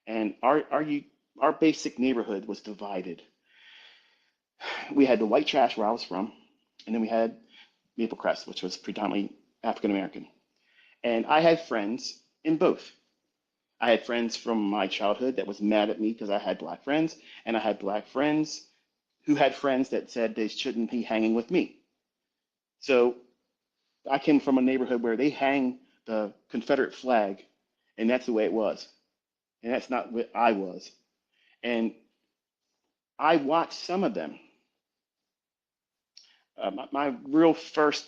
And our basic neighborhood was divided. We had the white trash where I was from, and then we had Maple Crest, which was predominantly African American. And I had friends in both. I had friends from my childhood that was mad at me because I had black friends, and I had black friends who had friends that said they shouldn't be hanging with me. So I came from a neighborhood where they hang the Confederate flag, and that's the way it was. And that's not what I was. And I watched some of them. My real first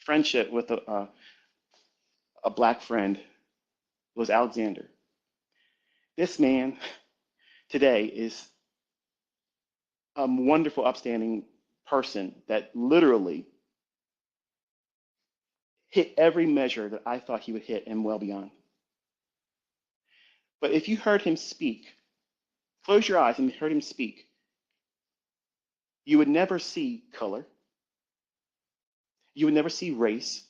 friendship with a black friend was Alexander. This man today is a wonderful, upstanding person that literally hit every measure that I thought he would hit and well beyond. But if you heard him speak, close your eyes and heard him speak, you would never see color. You would never see race.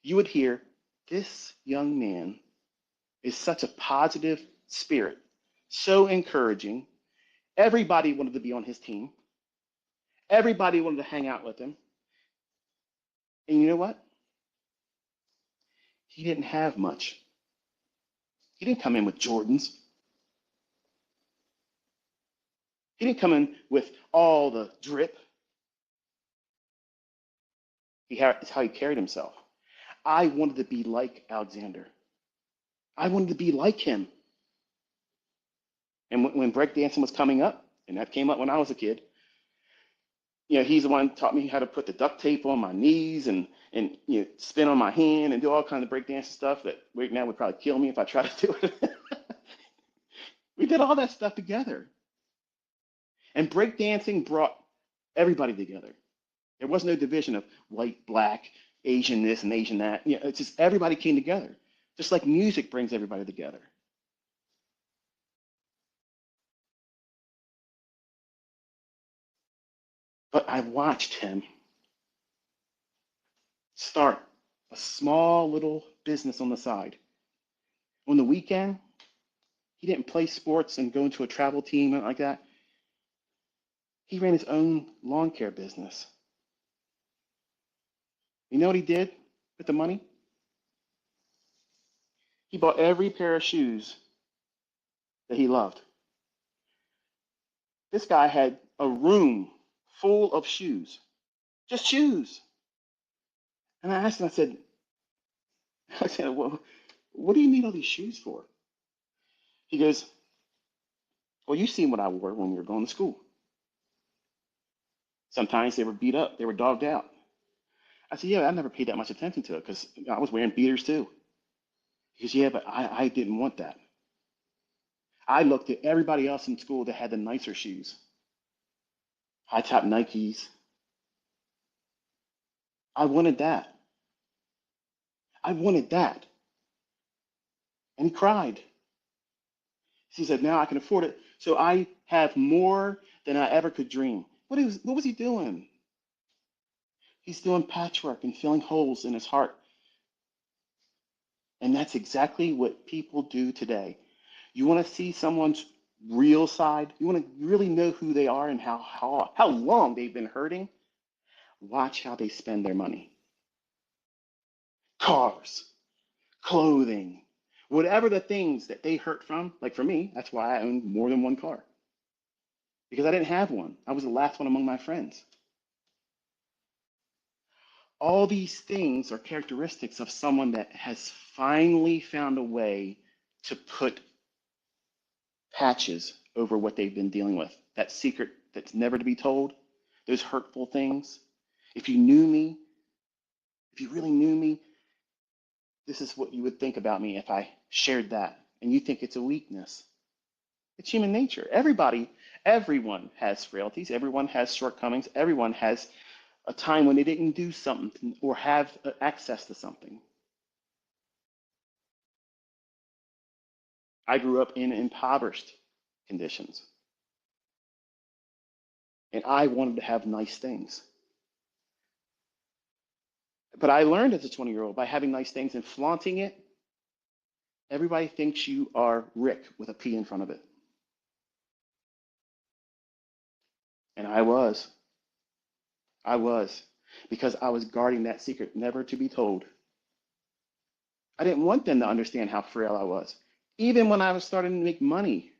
You would hear, this young man is such a positive spirit, so encouraging. Everybody wanted to be on his team. Everybody wanted to hang out with him. And you know what? He didn't have much. He didn't come in with Jordans. He didn't come in with all the drip. It's how he carried himself. I wanted to be like Alexander. I wanted to be like him. And when breakdancing was coming up, and that came up when I was a kid, he's the one who taught me how to put the duct tape on my knees and spin on my hand and do all kinds of breakdancing stuff that right now would probably kill me if I tried to do it. We did all that stuff together. And breakdancing brought everybody together. There was no division of white, black, Asian this and Asian that. It's just everybody came together. Just like music brings everybody together. But I watched him start a small little business on the side. On the weekend, he didn't play sports and go into a travel team like that. He ran his own lawn care business. You know what he did with the money? He bought every pair of shoes that he loved. This guy had a room full of shoes, just shoes. And I asked him, I said, well, what do you need all these shoes for? He goes, well, you seen what I wore when we were going to school. Sometimes they were beat up, they were dogged out. I said, yeah, I never paid that much attention to it because I was wearing beaters too. He goes, yeah, but I didn't want that. I looked at everybody else in school that had the nicer shoes, high top Nikes. I wanted that. I wanted that. And he cried. He said, now I can afford it. So I have more than I ever could dream. What was he doing? He's doing patchwork and filling holes in his heart. And that's exactly what people do today. You want to see someone's real side? You want to really know who they are and how long they've been hurting? Watch how they spend their money. Cars, clothing, whatever the things that they hurt from. Like for me, that's why I own more than one car because I didn't have one. I was the last one among my friends. All these things are characteristics of someone that has finally found a way to put patches over what they've been dealing with. That secret that's never to be told, those hurtful things. If you knew me, if you really knew me, this is what you would think about me if I shared that. And you think it's a weakness. It's human nature. Everyone has frailties. Everyone has shortcomings. Everyone has a time when they didn't do something or have access to something. I grew up in impoverished conditions, and I wanted to have nice things. But I learned as a 20-year-old by having nice things and flaunting it, everybody thinks you are Rick with a P in front of it. And I was, because I was guarding that secret never to be told. I didn't want them to understand how frail I was. Even when I was starting to make money,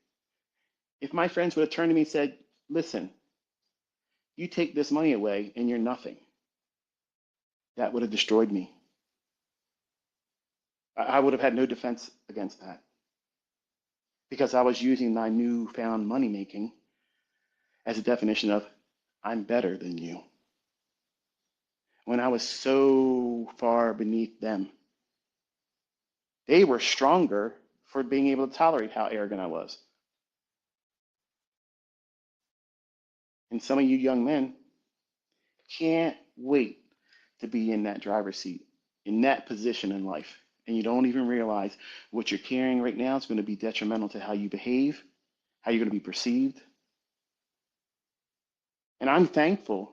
if my friends would have turned to me and said, listen, you take this money away and you're nothing, that would have destroyed me. I would have had no defense against that because I was using my newfound money making as a definition of I'm better than you when I was so far beneath them. They were stronger for being able to tolerate how arrogant I was. And some of you young men can't wait to be in that driver's seat, in that position in life. And you don't even realize what you're carrying right now is going to be detrimental to how you behave, how you're going to be perceived. And I'm thankful.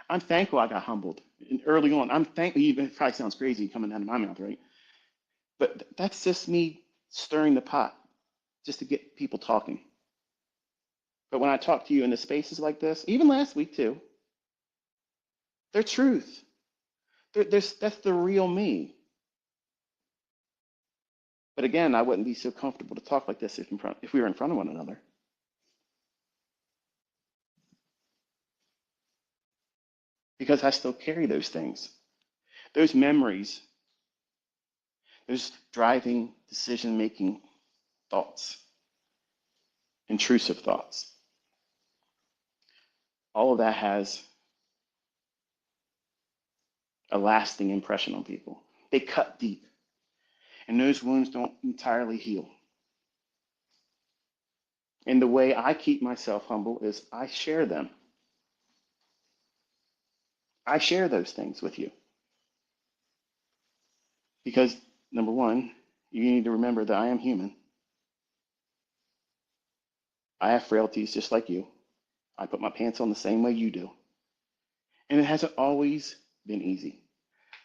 I'm thankful I got humbled. And early on, I'm thankful. It probably sounds crazy coming out of my mouth, right? But that's just me stirring the pot just to get people talking. But when I talk to you in the spaces like this, even last week too, they're truth. That's the real me. But again, I wouldn't be so comfortable to talk like this if we were in front of one another. Because I still carry those things, those memories, those driving, decision making thoughts, intrusive thoughts. All of that has a lasting impression on people. They cut deep, and those wounds don't entirely heal. And the way I keep myself humble is I share them. I share those things with you. Because, number one, you need to remember that I am human. I have frailties just like you. I put my pants on the same way you do. And it hasn't always been easy.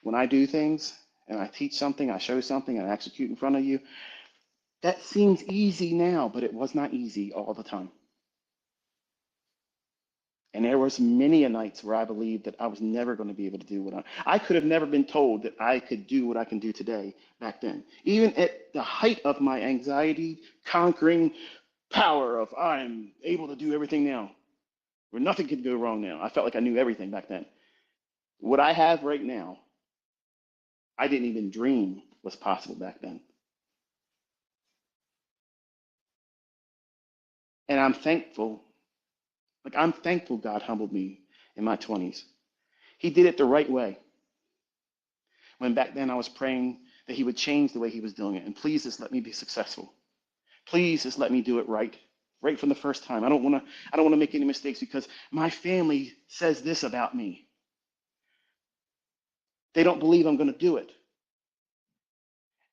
When I do things and I teach something, I show something, and I execute in front of you, that seems easy now, but it was not easy all the time. And there was many a nights where I believed that I was never going to be able to do what I could have never been told that I could do what I can do today back then. Even at the height of my anxiety, conquering power of I'm able to do everything now, where nothing can go wrong now. I felt like I knew everything back then. What I have right now, I didn't even dream was possible back then. And I'm thankful, I'm thankful God humbled me in my 20s. He did it the right way. When back then I was praying that he would change the way he was doing it. And please just let me be successful. Please just let me do it right. Right from the first time. I don't want to make any mistakes because my family says this about me. They don't believe I'm going to do it.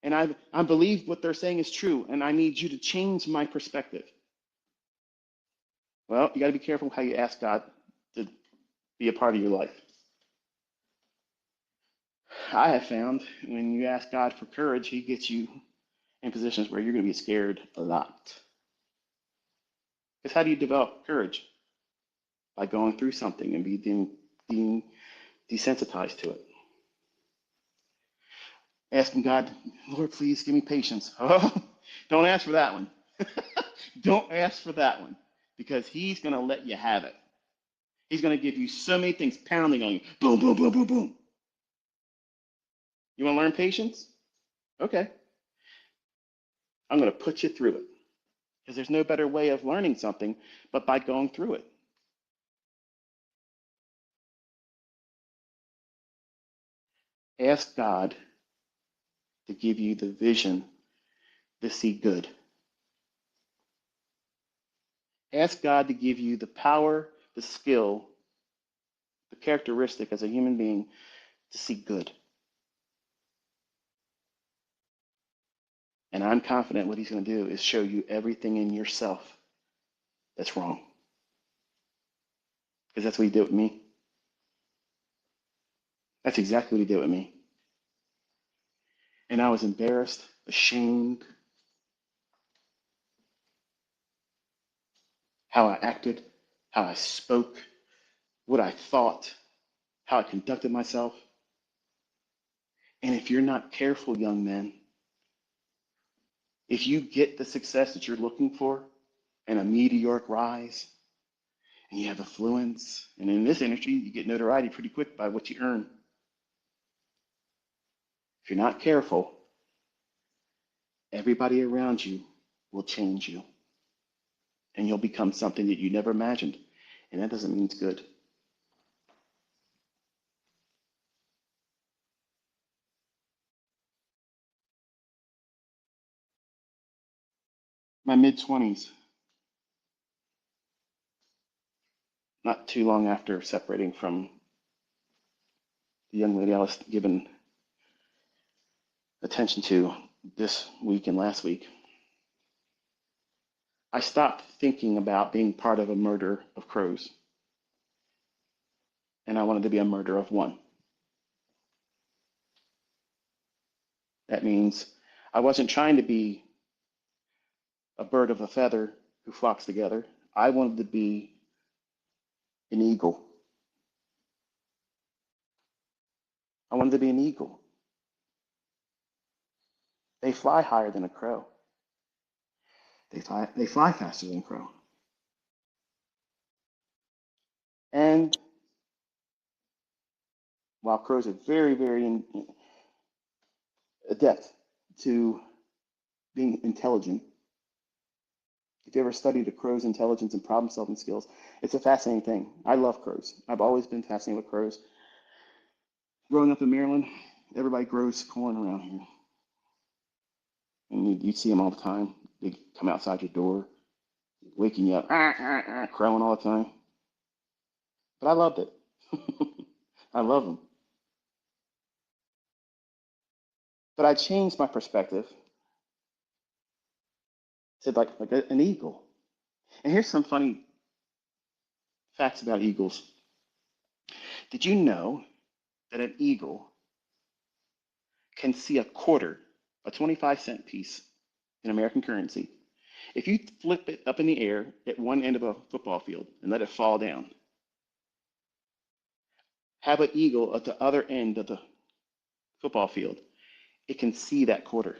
And I believe what they're saying is true, and I need you to change my perspective. Well, you got to be careful how you ask God to be a part of your life. I have found when you ask God for courage, he gets you in positions where you're going to be scared a lot. Because how do you develop courage? By going through something and being desensitized to it. Asking God, Lord, please give me patience. Oh, don't ask for that one. Don't ask for that one because he's going to let you have it. He's going to give you so many things pounding on you. Boom, boom, boom, boom, boom. You want to learn patience? Okay. I'm going to put you through it because there's no better way of learning something but by going through it. Ask God to give you the vision to see good. Ask God to give you the power, the skill, the characteristic as a human being to see good. And I'm confident what he's going to do is show you everything in yourself that's wrong. Because that's what he did with me. That's exactly what he did with me. And I was embarrassed, ashamed, how I acted, how I spoke, what I thought, how I conducted myself. And if you're not careful, young men, if you get the success that you're looking for and a meteoric rise, and you have affluence, and in this industry, you get notoriety pretty quick by what you earn. If you're not careful, everybody around you will change you, and you'll become something that you never imagined, and that doesn't mean it's good. My mid-20s, not too long after separating from the young lady I was giving attention to this week and last week, I stopped thinking about being part of a murder of crows, and I wanted to be a murder of one. That means I wasn't trying to be a bird of a feather who flocks together. I wanted to be an eagle. I wanted to be an eagle. They fly higher than a crow. They fly faster than a crow. And while crows are very, very adept to being intelligent, if you ever studied a crow's intelligence and problem solving skills, it's a fascinating thing. I love crows. I've always been fascinated with crows. Growing up in Maryland, everybody grows corn around here. And you see them all the time. They come outside your door, waking you up, crowing all the time. But I loved it. I love them. But I changed my perspective to like an eagle. And here's some funny facts about eagles. Did you know that an eagle can see a quarter, a 25-cent piece in American currency? If you flip it up in the air at one end of a football field and let it fall down, have an eagle at the other end of the football field, it can see that quarter.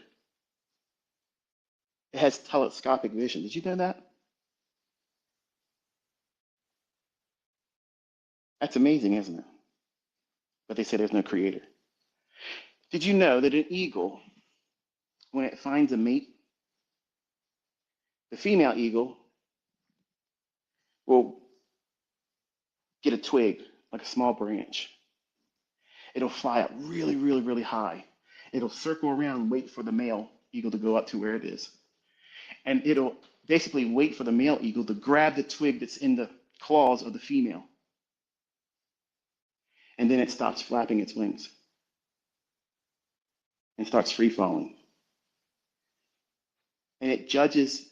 It has telescopic vision. Did you know that? That's amazing, isn't it? But they say there's no creator. Did you know that an eagle, when it finds a mate, the female eagle will get a twig, like a small branch, It'll fly up really, really, really high. It'll circle around and wait for the male eagle to go up to where it is. And it'll basically wait for the male eagle to grab the twig that's in the claws of the female. And then it stops flapping its wings and starts free falling. And it judges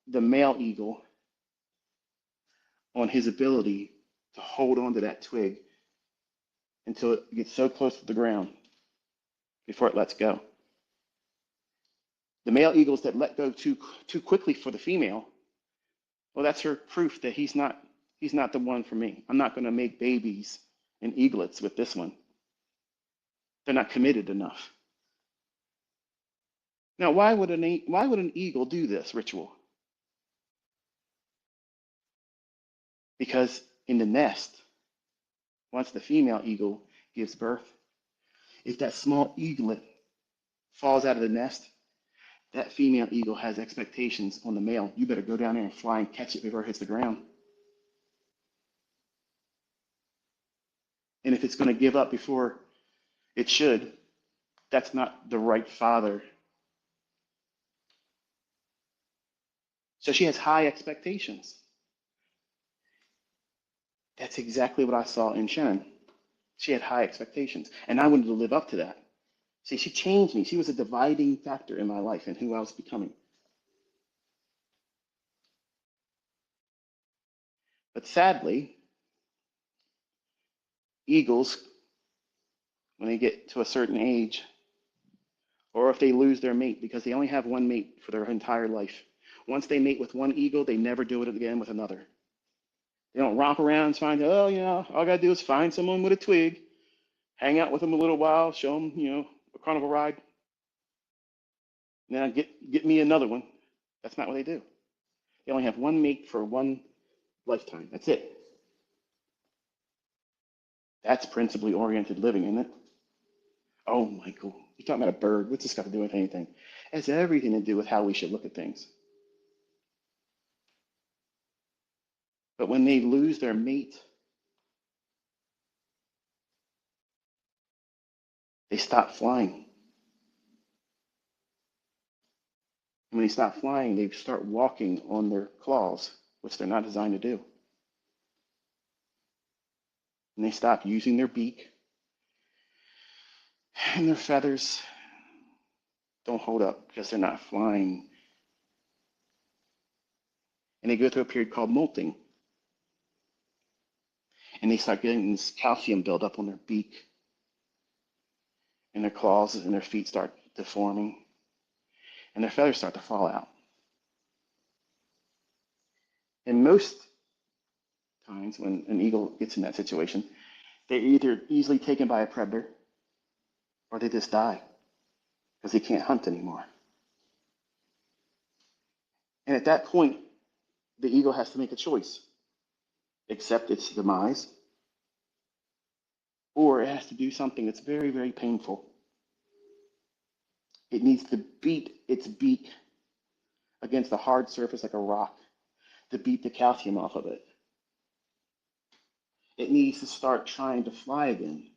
the male eagle on his ability to hold on to that twig until it gets so close to the ground before it lets go. The male eagles that let go too quickly for the female, well, that's her proof that he's not the one for me. I'm not going to make babies and eaglets with this one. They're not committed enough. Now, why would an eagle do this ritual? Because in the nest, once the female eagle gives birth, if that small eaglet falls out of the nest, that female eagle has expectations on the male. You better go down there and fly and catch it before it hits the ground. And if it's going to give up before it should, that's not the right father. So she has high expectations. That's exactly what I saw in Shannon. She had high expectations, and I wanted to live up to that. See, she changed me. She was a dividing factor in my life and who I was becoming. But sadly, eagles, when they get to a certain age, or if they lose their mate, because they only have one mate for their entire life. Once they mate with one eagle, they never do it again with another. They don't romp around and find, oh, all I got to do is find someone with a twig, hang out with them a little while, show them, a carnival ride. Now get me another one. That's not what they do. They only have one mate for one lifetime. That's it. That's principally oriented living, isn't it? Oh, Michael, you're talking about a bird. What's this got to do with anything? It has everything to do with how we should look at things. But when they lose their mate, they stop flying. And when they stop flying, they start walking on their claws, which they're not designed to do. And they stop using their beak, and their feathers don't hold up because they're not flying. And they go through a period called molting. And they start getting this calcium buildup on their beak, and their claws and their feet start deforming, and their feathers start to fall out. And most times when an eagle gets in that situation, they're either easily taken by a predator or they just die because they can't hunt anymore. And at that point, the eagle has to make a choice: accept its demise, or it has to do something that's very, very painful. It needs to beat its beak against a hard surface like a rock to beat the calcium off of it. It needs to start trying to fly again.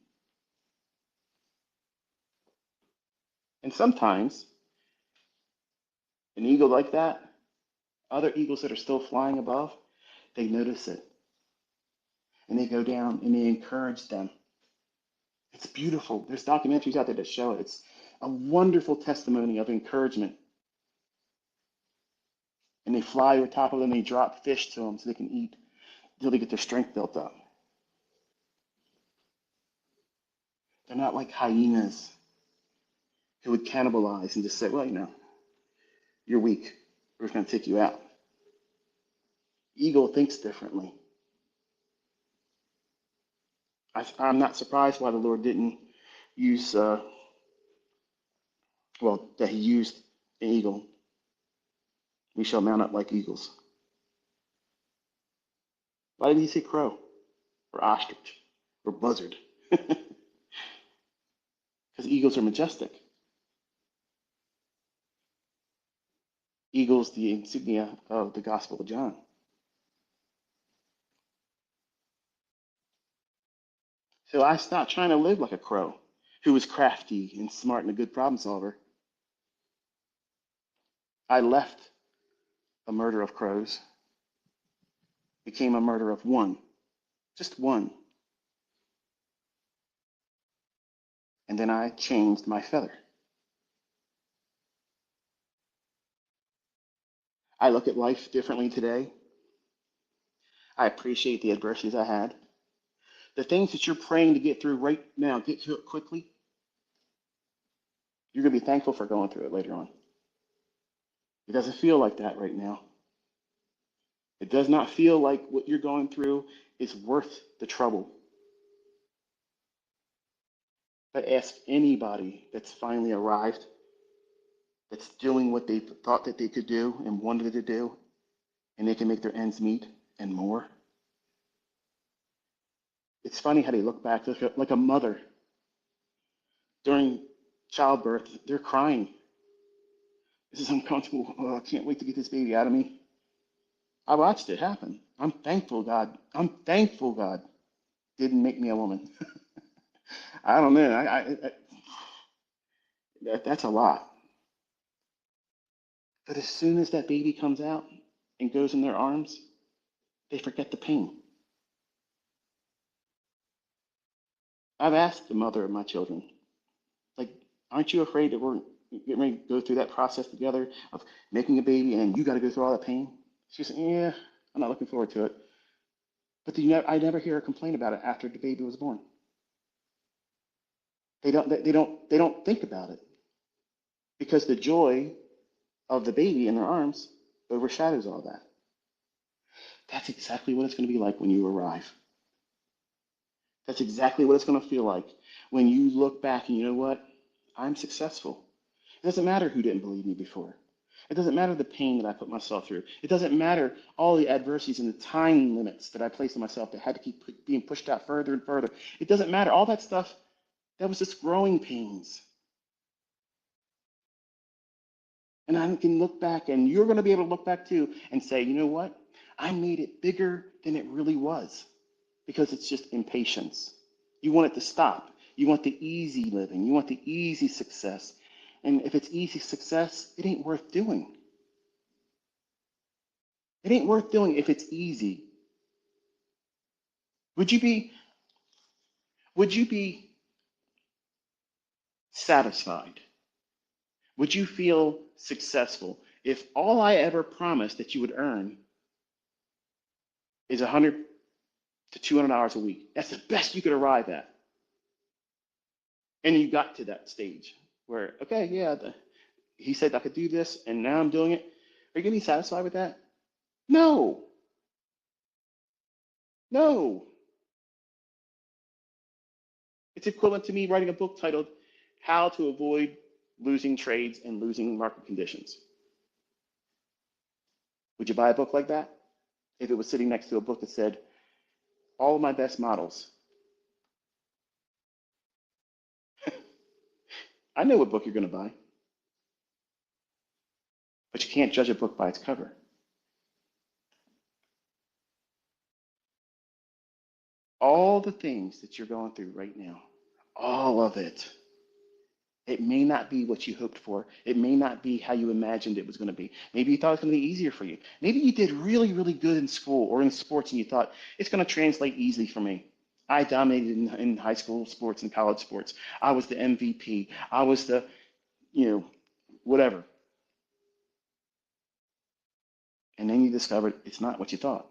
And sometimes an eagle like that, other eagles that are still flying above, they notice it. And they go down and they encourage them. It's beautiful. There's documentaries out there that show it. It's a wonderful testimony of encouragement. And they fly over top of them and they drop fish to them so they can eat until they get their strength built up. They're not like hyenas who would cannibalize and just say, well, you're weak. We're just going to take you out. Eagle thinks differently. I'm not surprised why the Lord didn't use, that he used an eagle. We shall mount up like eagles. Why didn't he say crow or ostrich or buzzard? Because eagles are majestic. Eagles, the insignia of the Gospel of John. So I stopped trying to live like a crow who was crafty and smart and a good problem solver. I left a murder of crows, became a murder of one, just one. And then I changed my feather. I look at life differently today. I appreciate the adversities I had. The things that you're praying to get through right now, get through it quickly. You're going to be thankful for going through it later on. It doesn't feel like that right now. It does not feel like what you're going through is worth the trouble. But ask anybody that's finally arrived, that's doing what they thought that they could do and wanted to do, and they can make their ends meet and more. It's funny how they look back like a mother during childbirth. They're crying. This is uncomfortable. Oh, I can't wait to get this baby out of me. I watched it happen. I'm thankful God didn't make me a woman. I don't know. That's a lot. But as soon as that baby comes out and goes in their arms, they forget the pain. I've asked the mother of my children, like, aren't you afraid that we're getting ready to go through that process together of making a baby and you got to go through all that pain? She said, yeah, I'm not looking forward to it. But I never hear her complain about it after the baby was born. They don't think about it because the joy of the baby in their arms overshadows all that. That's exactly what it's going to be like when you arrive. That's exactly what it's going to feel like when you look back and you know what? I'm successful. It doesn't matter who didn't believe me before. It doesn't matter the pain that I put myself through. It doesn't matter all the adversities and the time limits that I placed on myself that had to keep being pushed out further and further. It doesn't matter. All that stuff, that was just growing pains. And I can look back, and you're going to be able to look back too and say, you know what? I made it bigger than it really was because it's just impatience. You want it to stop. You want the easy living. You want the easy success. And if it's easy success, it ain't worth doing. It ain't worth doing if it's easy. Would you be would you be satisfied? Would you feel successful if all I ever promised that you would earn is 100 to $200 a week? That's the best you could arrive at. And you got to that stage where, okay, yeah, he said I could do this, and now I'm doing it. Are you going to be satisfied with that? No, no. It's equivalent to me writing a book titled How to Avoid Losing Trades and Losing Market Conditions. Would you buy a book like that if it was sitting next to a book that said, all of my best models? I know what book you're going to buy, but you can't judge a book by its cover. All the things that you're going through right now, all of it, it may not be what you hoped for. It may not be how you imagined it was going to be. Maybe you thought it was going to be easier for you. Maybe you did really, really good in school or in sports and you thought it's going to translate easily for me. I dominated in high school sports and college sports. I was the MVP. I was the, whatever. And then you discovered it's not what you thought.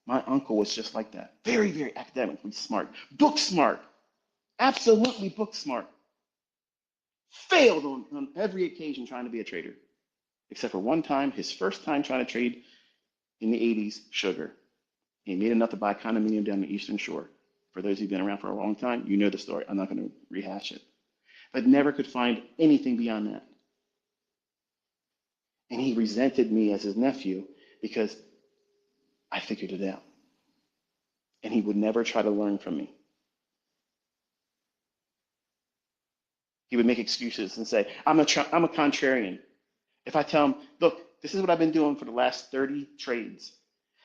My uncle was just like that. Very, very academically smart. Book smart. Absolutely book smart. Failed on every occasion trying to be a trader. Except for one time, his first time trying to trade in the 80s, sugar. He made enough to buy a condominium down the Eastern Shore. For those who've been around for a long time, you know the story. I'm not going to rehash it. But never could find anything beyond that. And he resented me as his nephew because I figured it out. And he would never try to learn from me. He would make excuses and say, I'm a contrarian. If I tell him, look, this is what I've been doing for the last 30 trades,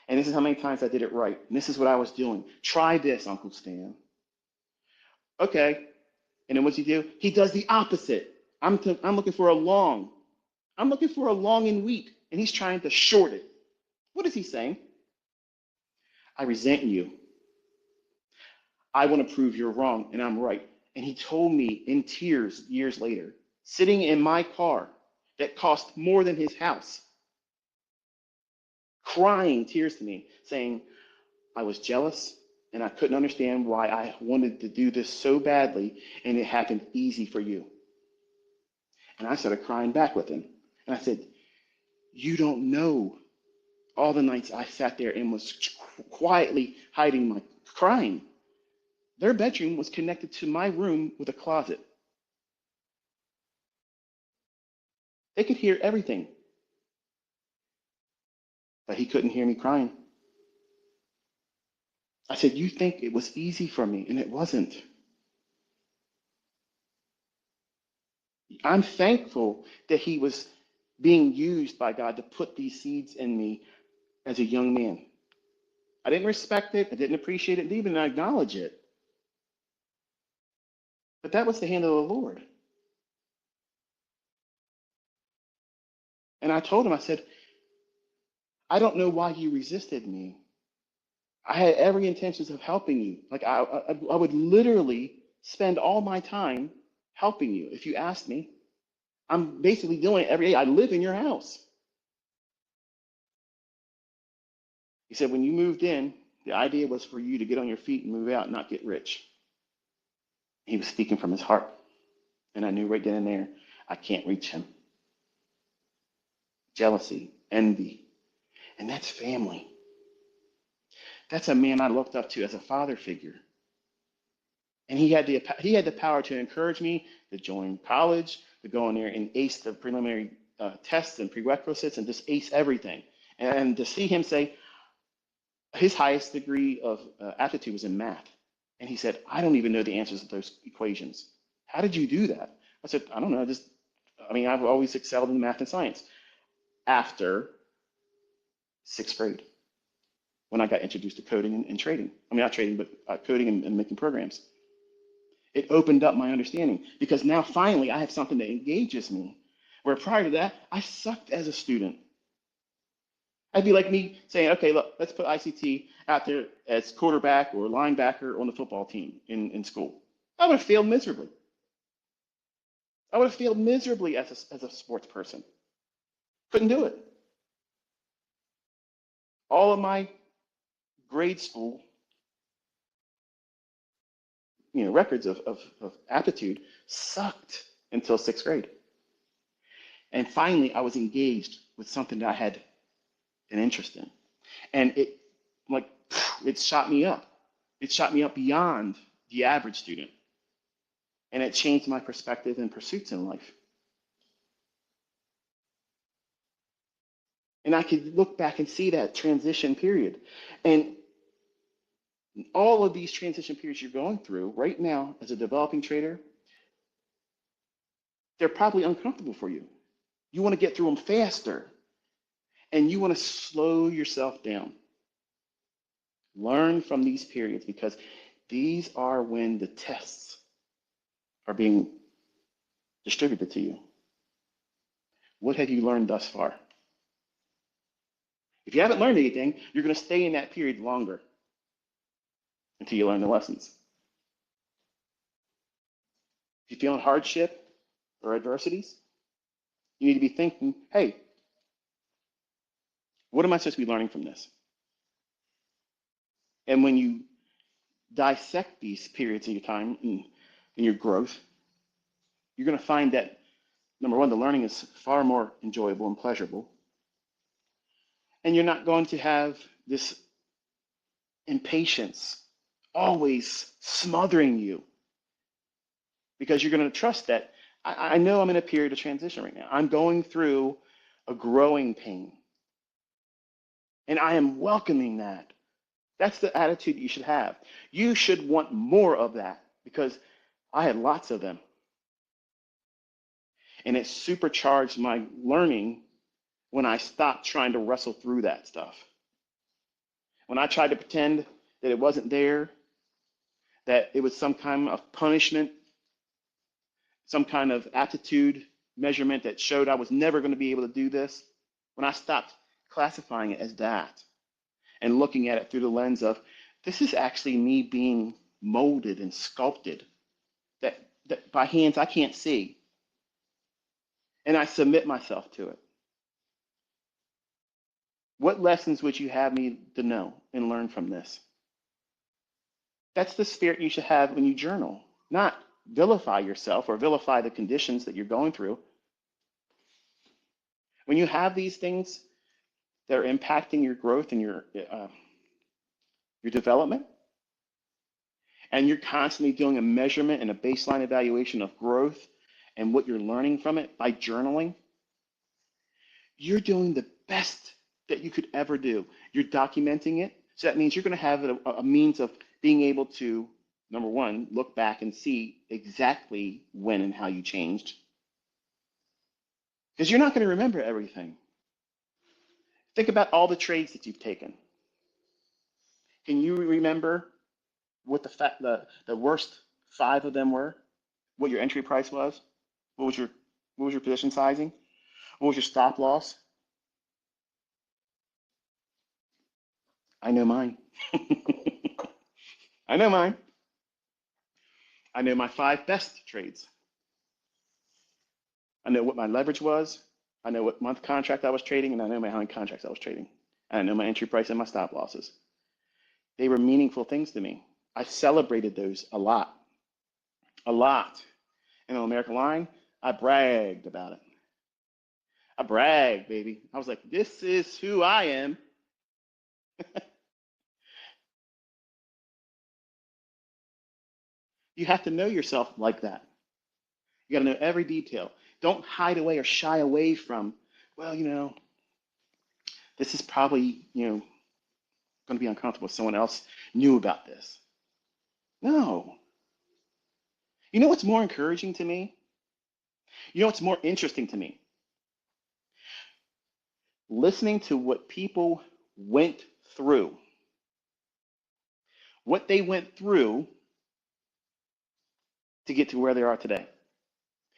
and this is how many times I did it right, and this is what I was doing. Try this, Uncle Stan. Okay. And then what's he do? He does the opposite. I'm looking for a long. I'm looking for a long and wheat, and he's trying to short it. What is he saying? I resent you. I want to prove you're wrong and I'm right. And he told me in tears years later, sitting in my car that cost more than his house, crying tears to me, saying, I was jealous and I couldn't understand why I wanted to do this so badly and it happened easy for you. And I started crying back with him. And I said, you don't know all the nights I sat there and was quietly hiding my crying. Their bedroom was connected to my room with a closet. They could hear everything, but he couldn't hear me crying. I said, you think it was easy for me, and it wasn't. I'm thankful that he was being used by God to put these seeds in me as a young man. I didn't respect it, I didn't appreciate it, didn't even acknowledge it. But that was the hand of the Lord. And I told him, I said, I don't know why you resisted me. I had every intentions of helping you. Like I would literally spend all my time helping you if you asked me. I'm basically doing it every day. I live in your house. He said, when you moved in, the idea was for you to get on your feet and move out, not get rich. He was speaking from his heart. And I knew right then and there, I can't reach him. Jealousy, envy, and that's family. That's a man I looked up to as a father figure. And he had the power to encourage me to join college, to go in there and ace the preliminary tests and prerequisites and just ace everything. And to see him say his highest degree of aptitude was in math. And he said, I don't even know the answers to those equations. How did you do that? I said, I don't know. I've always excelled in math and science. After sixth grade, when I got introduced to coding and trading. I mean, not trading, but coding and making programs. It opened up my understanding because now finally I have something that engages me. Where prior to that, I sucked as a student. I'd be like me saying, okay, look, let's put ICT out there as quarterback or linebacker on the football team in school. I would have failed miserably. I would have failed miserably as a sports person. Couldn't do it. All of my grade school, records of aptitude sucked until sixth grade. And finally, I was engaged with something that I had an interest in. And it shot me up. It shot me up beyond the average student. And it changed my perspective and pursuits in life. And I could look back and see that transition period. And all of these transition periods you're going through right now as a developing trader, they're probably uncomfortable for you. You want to get through them faster. And you want to slow yourself down. Learn from these periods because these are when the tests are being distributed to you. What have you learned thus far? If you haven't learned anything, you're going to stay in that period longer until you learn the lessons. If you're feeling hardship or adversities, you need to be thinking, hey, what am I supposed to be learning from this? And when you dissect these periods in your time and in your growth, you're going to find that, number one, the learning is far more enjoyable and pleasurable. And you're not going to have this impatience always smothering you because you're going to trust that I know I'm in a period of transition right now. I'm going through a growing pain. And I am welcoming that. That's the attitude you should have. You should want more of that because I had lots of them. And it supercharged my learning when I stopped trying to wrestle through that stuff. When I tried to pretend that it wasn't there, that it was some kind of punishment, some kind of aptitude measurement that showed I was never going to be able to do this, when I stopped classifying it as that and looking at it through the lens of this is actually me being molded and sculpted that by hands I can't see, and I submit myself to it. What lessons would you have me to know and learn from this? That's the spirit you should have when you journal, not vilify yourself or vilify the conditions that you're going through. When you have these things that are impacting your growth and your development, and you're constantly doing a measurement and a baseline evaluation of growth and what you're learning from it by journaling, you're doing the best that you could ever do. You're documenting it. So that means you're going to have a means of being able to, number one, look back and see exactly when and how you changed. Because you're not going to remember everything. Think about all the trades that you've taken. Can you remember what the worst 5 of them were? What your entry price was? What was your position sizing? What was your stop loss? I know mine. I know mine. I know my 5 best trades. I know what my leverage was. I know what month contract I was trading, and I know how many contracts I was trading. And I know my entry price and my stop losses. They were meaningful things to me. I celebrated those a lot. A lot. And on American Line, I bragged about it. I bragged, baby. I was like, this is who I am. You have to know yourself like that. You got to know every detail. Don't hide away or shy away from, well, this is probably, going to be uncomfortable if someone else knew about this. No. You know what's more encouraging to me? You know what's more interesting to me? Listening to what people went through. What they went through to get to where they are today.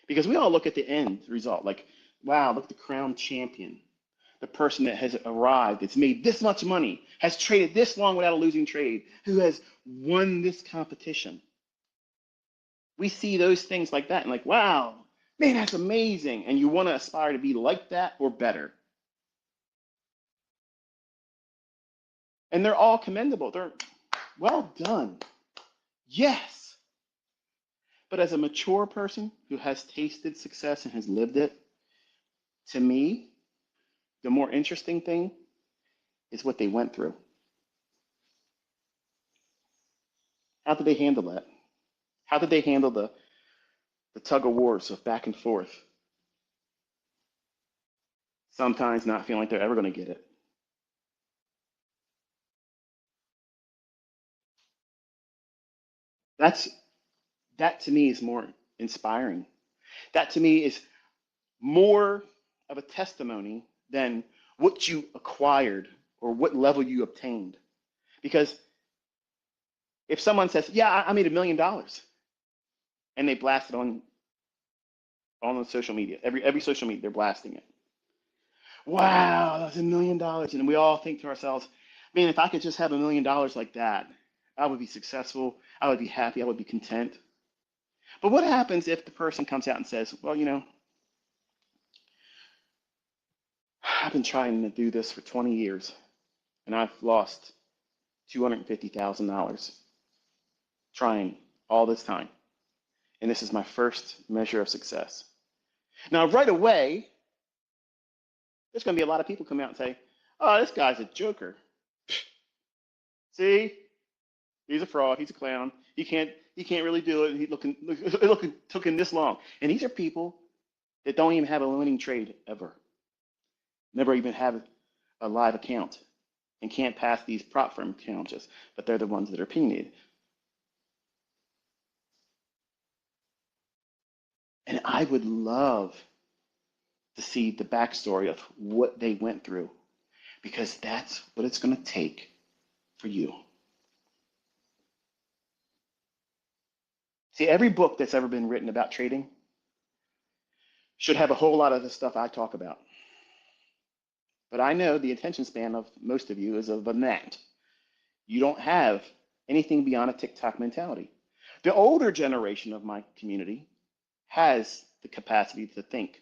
Because we all look at the end result, like, wow, look at the crown champion. The person that has arrived, that's made this much money, has traded this long without a losing trade, who has won this competition. We see those things like that and like, wow, man, that's amazing. And you want to aspire to be like that or better. And they're all commendable. They're well done. Yes. But as a mature person who has tasted success and has lived it, to me, the more interesting thing is what they went through. How did they handle that? How did they handle the tug of wars of back and forth? Sometimes not feeling like they're ever going to get it. That to me is more inspiring. That to me is more of a testimony than what you acquired or what level you obtained. Because if someone says, yeah, I made $1 million, and they blast it on the social media, every social media, they're blasting it. Wow, that's $1 million. And we all think to ourselves, man, if I could just have $1 million like that, I would be successful, I would be happy, I would be content. But what happens if the person comes out and says, well, I've been trying to do this for 20 years and I've lost $250,000 trying all this time. And this is my first measure of success. Now, right away, there's going to be a lot of people come out and say, oh, this guy's a joker. See, he's a fraud. He's a clown. He can't really do it. Took him this long. And these are people that don't even have a winning trade ever. Never even have a live account and can't pass these prop firm challenges, but they're the ones that are opinionated. And I would love to see the backstory of what they went through, because that's what it's going to take for you. See, every book that's ever been written about trading should have a whole lot of the stuff I talk about. But I know the attention span of most of you is of a gnat. You don't have anything beyond a TikTok mentality. The older generation of my community has the capacity to think,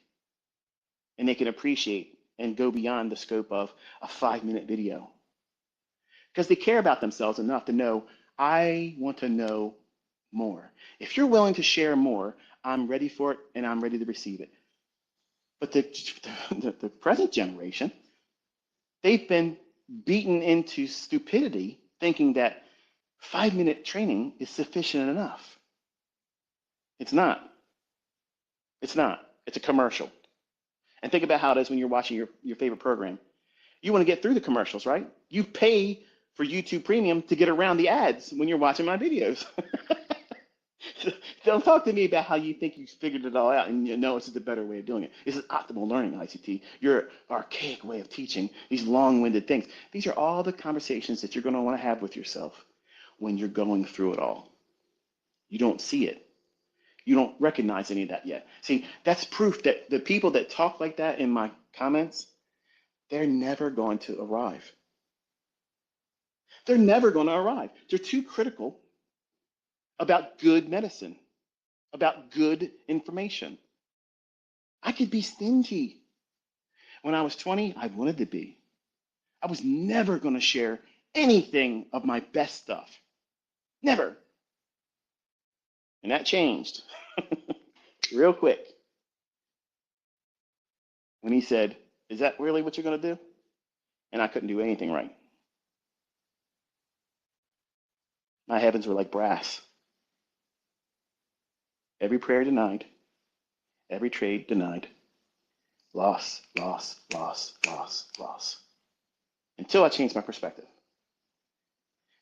and they can appreciate and go beyond the scope of a 5-minute video because they care about themselves enough to know, I want to know more. If you're willing to share more, I'm ready for it and I'm ready to receive it. But the present generation, they've been beaten into stupidity thinking that 5-minute training is sufficient enough. It's not. It's not. It's a commercial. And think about how it is when you're watching your favorite program. You want to get through the commercials, right? You pay for YouTube Premium to get around the ads when you're watching my videos. Don't talk to me about how you think you figured it all out and you know this is the better way of doing it. This is optimal learning, ICT. Your archaic way of teaching, these long-winded things. These are all the conversations that you're going to want to have with yourself when you're going through it all. You don't see it. You don't recognize any of that yet. See, that's proof that the people that talk like that in my comments, they're never going to arrive. They're never going to arrive. They're too critical about good medicine, about good information. I could be stingy. When I was 20, I wanted to be. I was never going to share anything of my best stuff. Never. And that changed real quick when he said, is that really what you're going to do? And I couldn't do anything right. My heavens were like brass. Every prayer denied, every trade denied. Loss, loss, loss, loss, loss. Until I changed my perspective.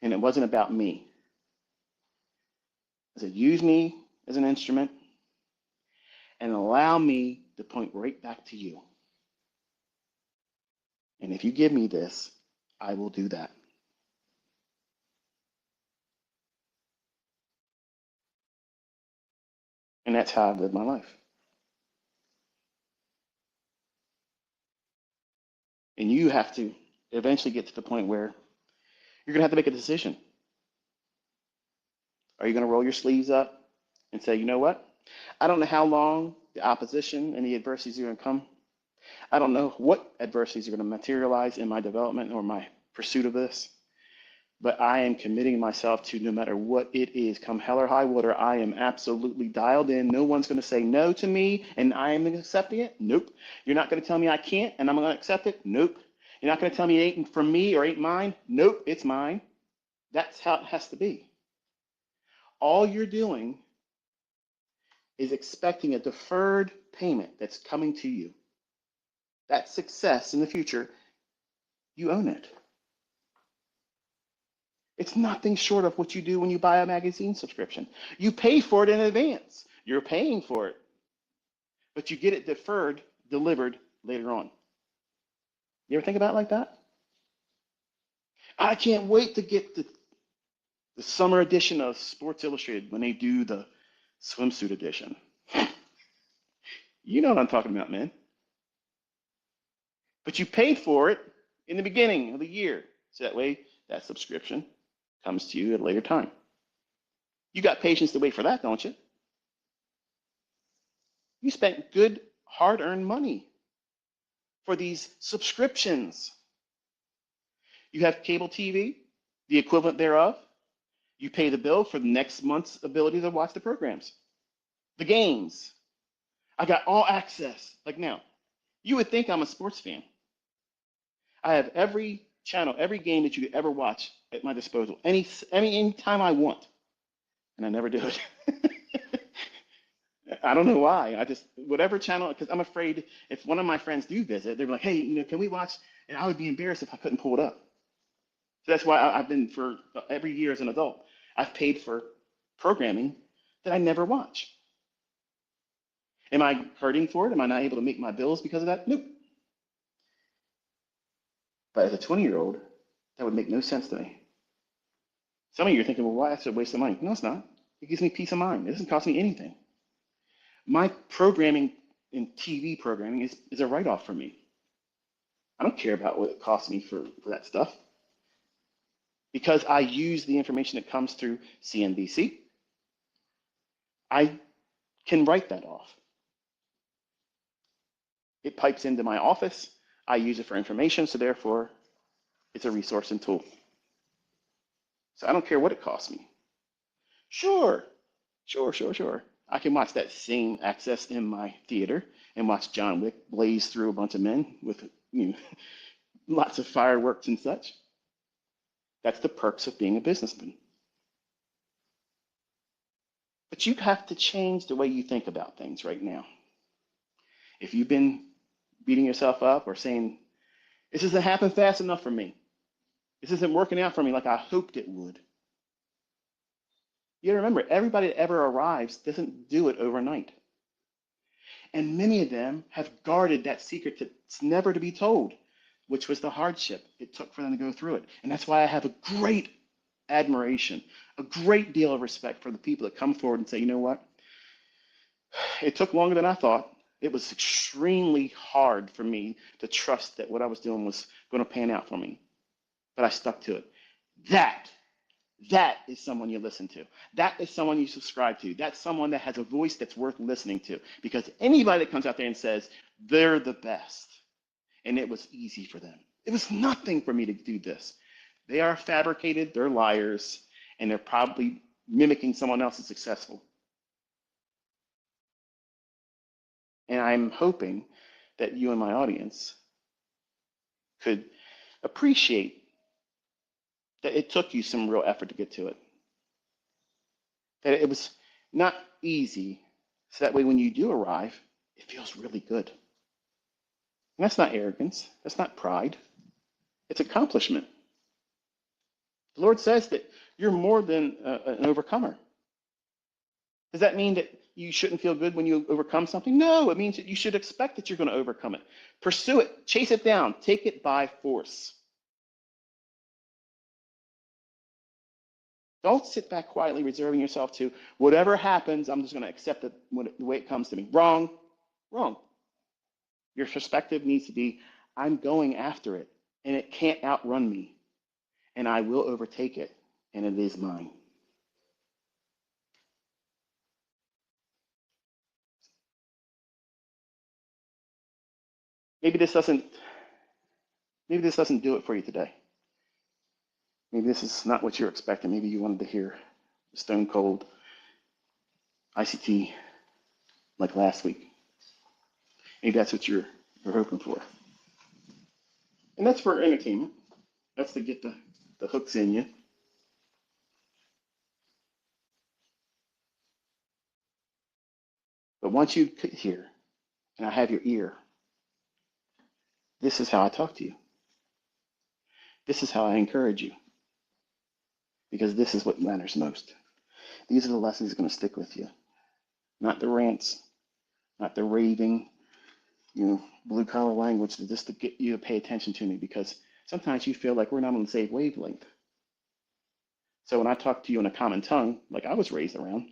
And it wasn't about me. I said, use me as an instrument and allow me to point right back to you. And if you give me this, I will do that. And that's how I've lived my life. And you have to eventually get to the point where you're going to have to make a decision. Are you going to roll your sleeves up and say, you know what? I don't know how long the opposition and the adversities are going to come. I don't know what adversities are going to materialize in my development or my pursuit of this. But I am committing myself to, no matter what it is, come hell or high water, I am absolutely dialed in. No one's going to say no to me and I am accepting it. Nope. You're not going to tell me I can't and I'm going to accept it. Nope. You're not going to tell me it ain't from me or ain't mine. Nope, it's mine. That's how it has to be. All you're doing is expecting a deferred payment that's coming to you. That success in the future, you own it. It's nothing short of what you do when you buy a magazine subscription. You pay for it in advance. You're paying for it, but you get it deferred, delivered later on. You ever think about it like that? I can't wait to get the summer edition of Sports Illustrated when they do the swimsuit edition. You know what I'm talking about, man. But you paid for it in the beginning of the year. So that way that subscription comes to you at a later time. You got patience to wait for that, don't you? You spent good, hard-earned money for these subscriptions. You have cable TV, the equivalent thereof. You pay the bill for the next month's ability to watch the programs, the games. I got all access. Like now, you would think I'm a sports fan. I have every channel, every game that you could ever watch at my disposal, any time I want, and I never do it. I don't know why. I just, whatever channel, because I'm afraid if one of my friends do visit, they're like, hey, can we watch? And I would be embarrassed if I couldn't pull it up. So that's why I've been, for every year as an adult, I've paid for programming that I never watch. Am I hurting for it? Am I not able to make my bills because of that? Nope. But as a 20-year-old, that would make no sense to me. Some of you are thinking, well, why? That's a waste of money. No, it's not. It gives me peace of mind. It doesn't cost me anything. My programming in TV programming is a write-off for me. I don't care about what it costs me for that stuff because I use the information that comes through CNBC. I can write that off. It pipes into my office. I use it for information, so therefore it's a resource and tool. So I don't care what it costs me. Sure, sure. I can watch that same access in my theater and watch John Wick blaze through a bunch of men with lots of fireworks and such. That's the perks of being a businessman. But you have to change the way you think about things right now. If you've been beating yourself up or saying, this isn't happening fast enough for me, this isn't working out for me like I hoped it would. You gotta remember, everybody that ever arrives doesn't do it overnight. And many of them have guarded that secret that's never to be told, which was the hardship it took for them to go through it. And that's why I have a great admiration, a great deal of respect for the people that come forward and say, you know what? It took longer than I thought. It was extremely hard for me to trust that what I was doing was going to pan out for me. But I stuck to it. That is someone you listen to. That is someone you subscribe to. That's someone that has a voice that's worth listening to. Because anybody that comes out there and says they're the best, and it was easy for them. It was nothing for me to do this. They are fabricated, they're liars, and they're probably mimicking someone else's successful. And I'm hoping that you and my audience could appreciate that it took you some real effort to get to it. That it was not easy, so that way when you do arrive, it feels really good. And that's not arrogance, that's not pride, it's accomplishment. The Lord says that you're more than an overcomer. Does that mean that you shouldn't feel good when you overcome something? No, it means that you should expect that you're going to overcome it. Pursue it, chase it down, take it by force. Don't sit back quietly reserving yourself to whatever happens, I'm just going to accept it the way it comes to me. Wrong. Your perspective needs to be, I'm going after it, and it can't outrun me, and I will overtake it, and it is mine. Maybe this doesn't do it for you today. Maybe this is not what you're expecting. Maybe you wanted to hear stone cold ICT like last week. Maybe that's what you're hoping for. And that's for entertainment. That's to get the hooks in you. But once you hear, and I have your ear, this is how I talk to you. This is how I encourage you. Because this is what matters most. These are the lessons that are going to stick with you. Not the rants, not the raving, blue collar language, just to get you to pay attention to me, because sometimes you feel like we're not on the same wavelength. So when I talk to you in a common tongue, like I was raised around,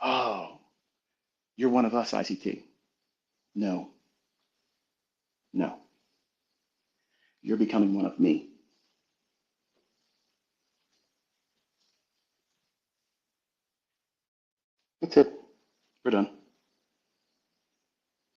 oh, you're one of us, ICT. No. You're becoming one of me. That's it. We're done.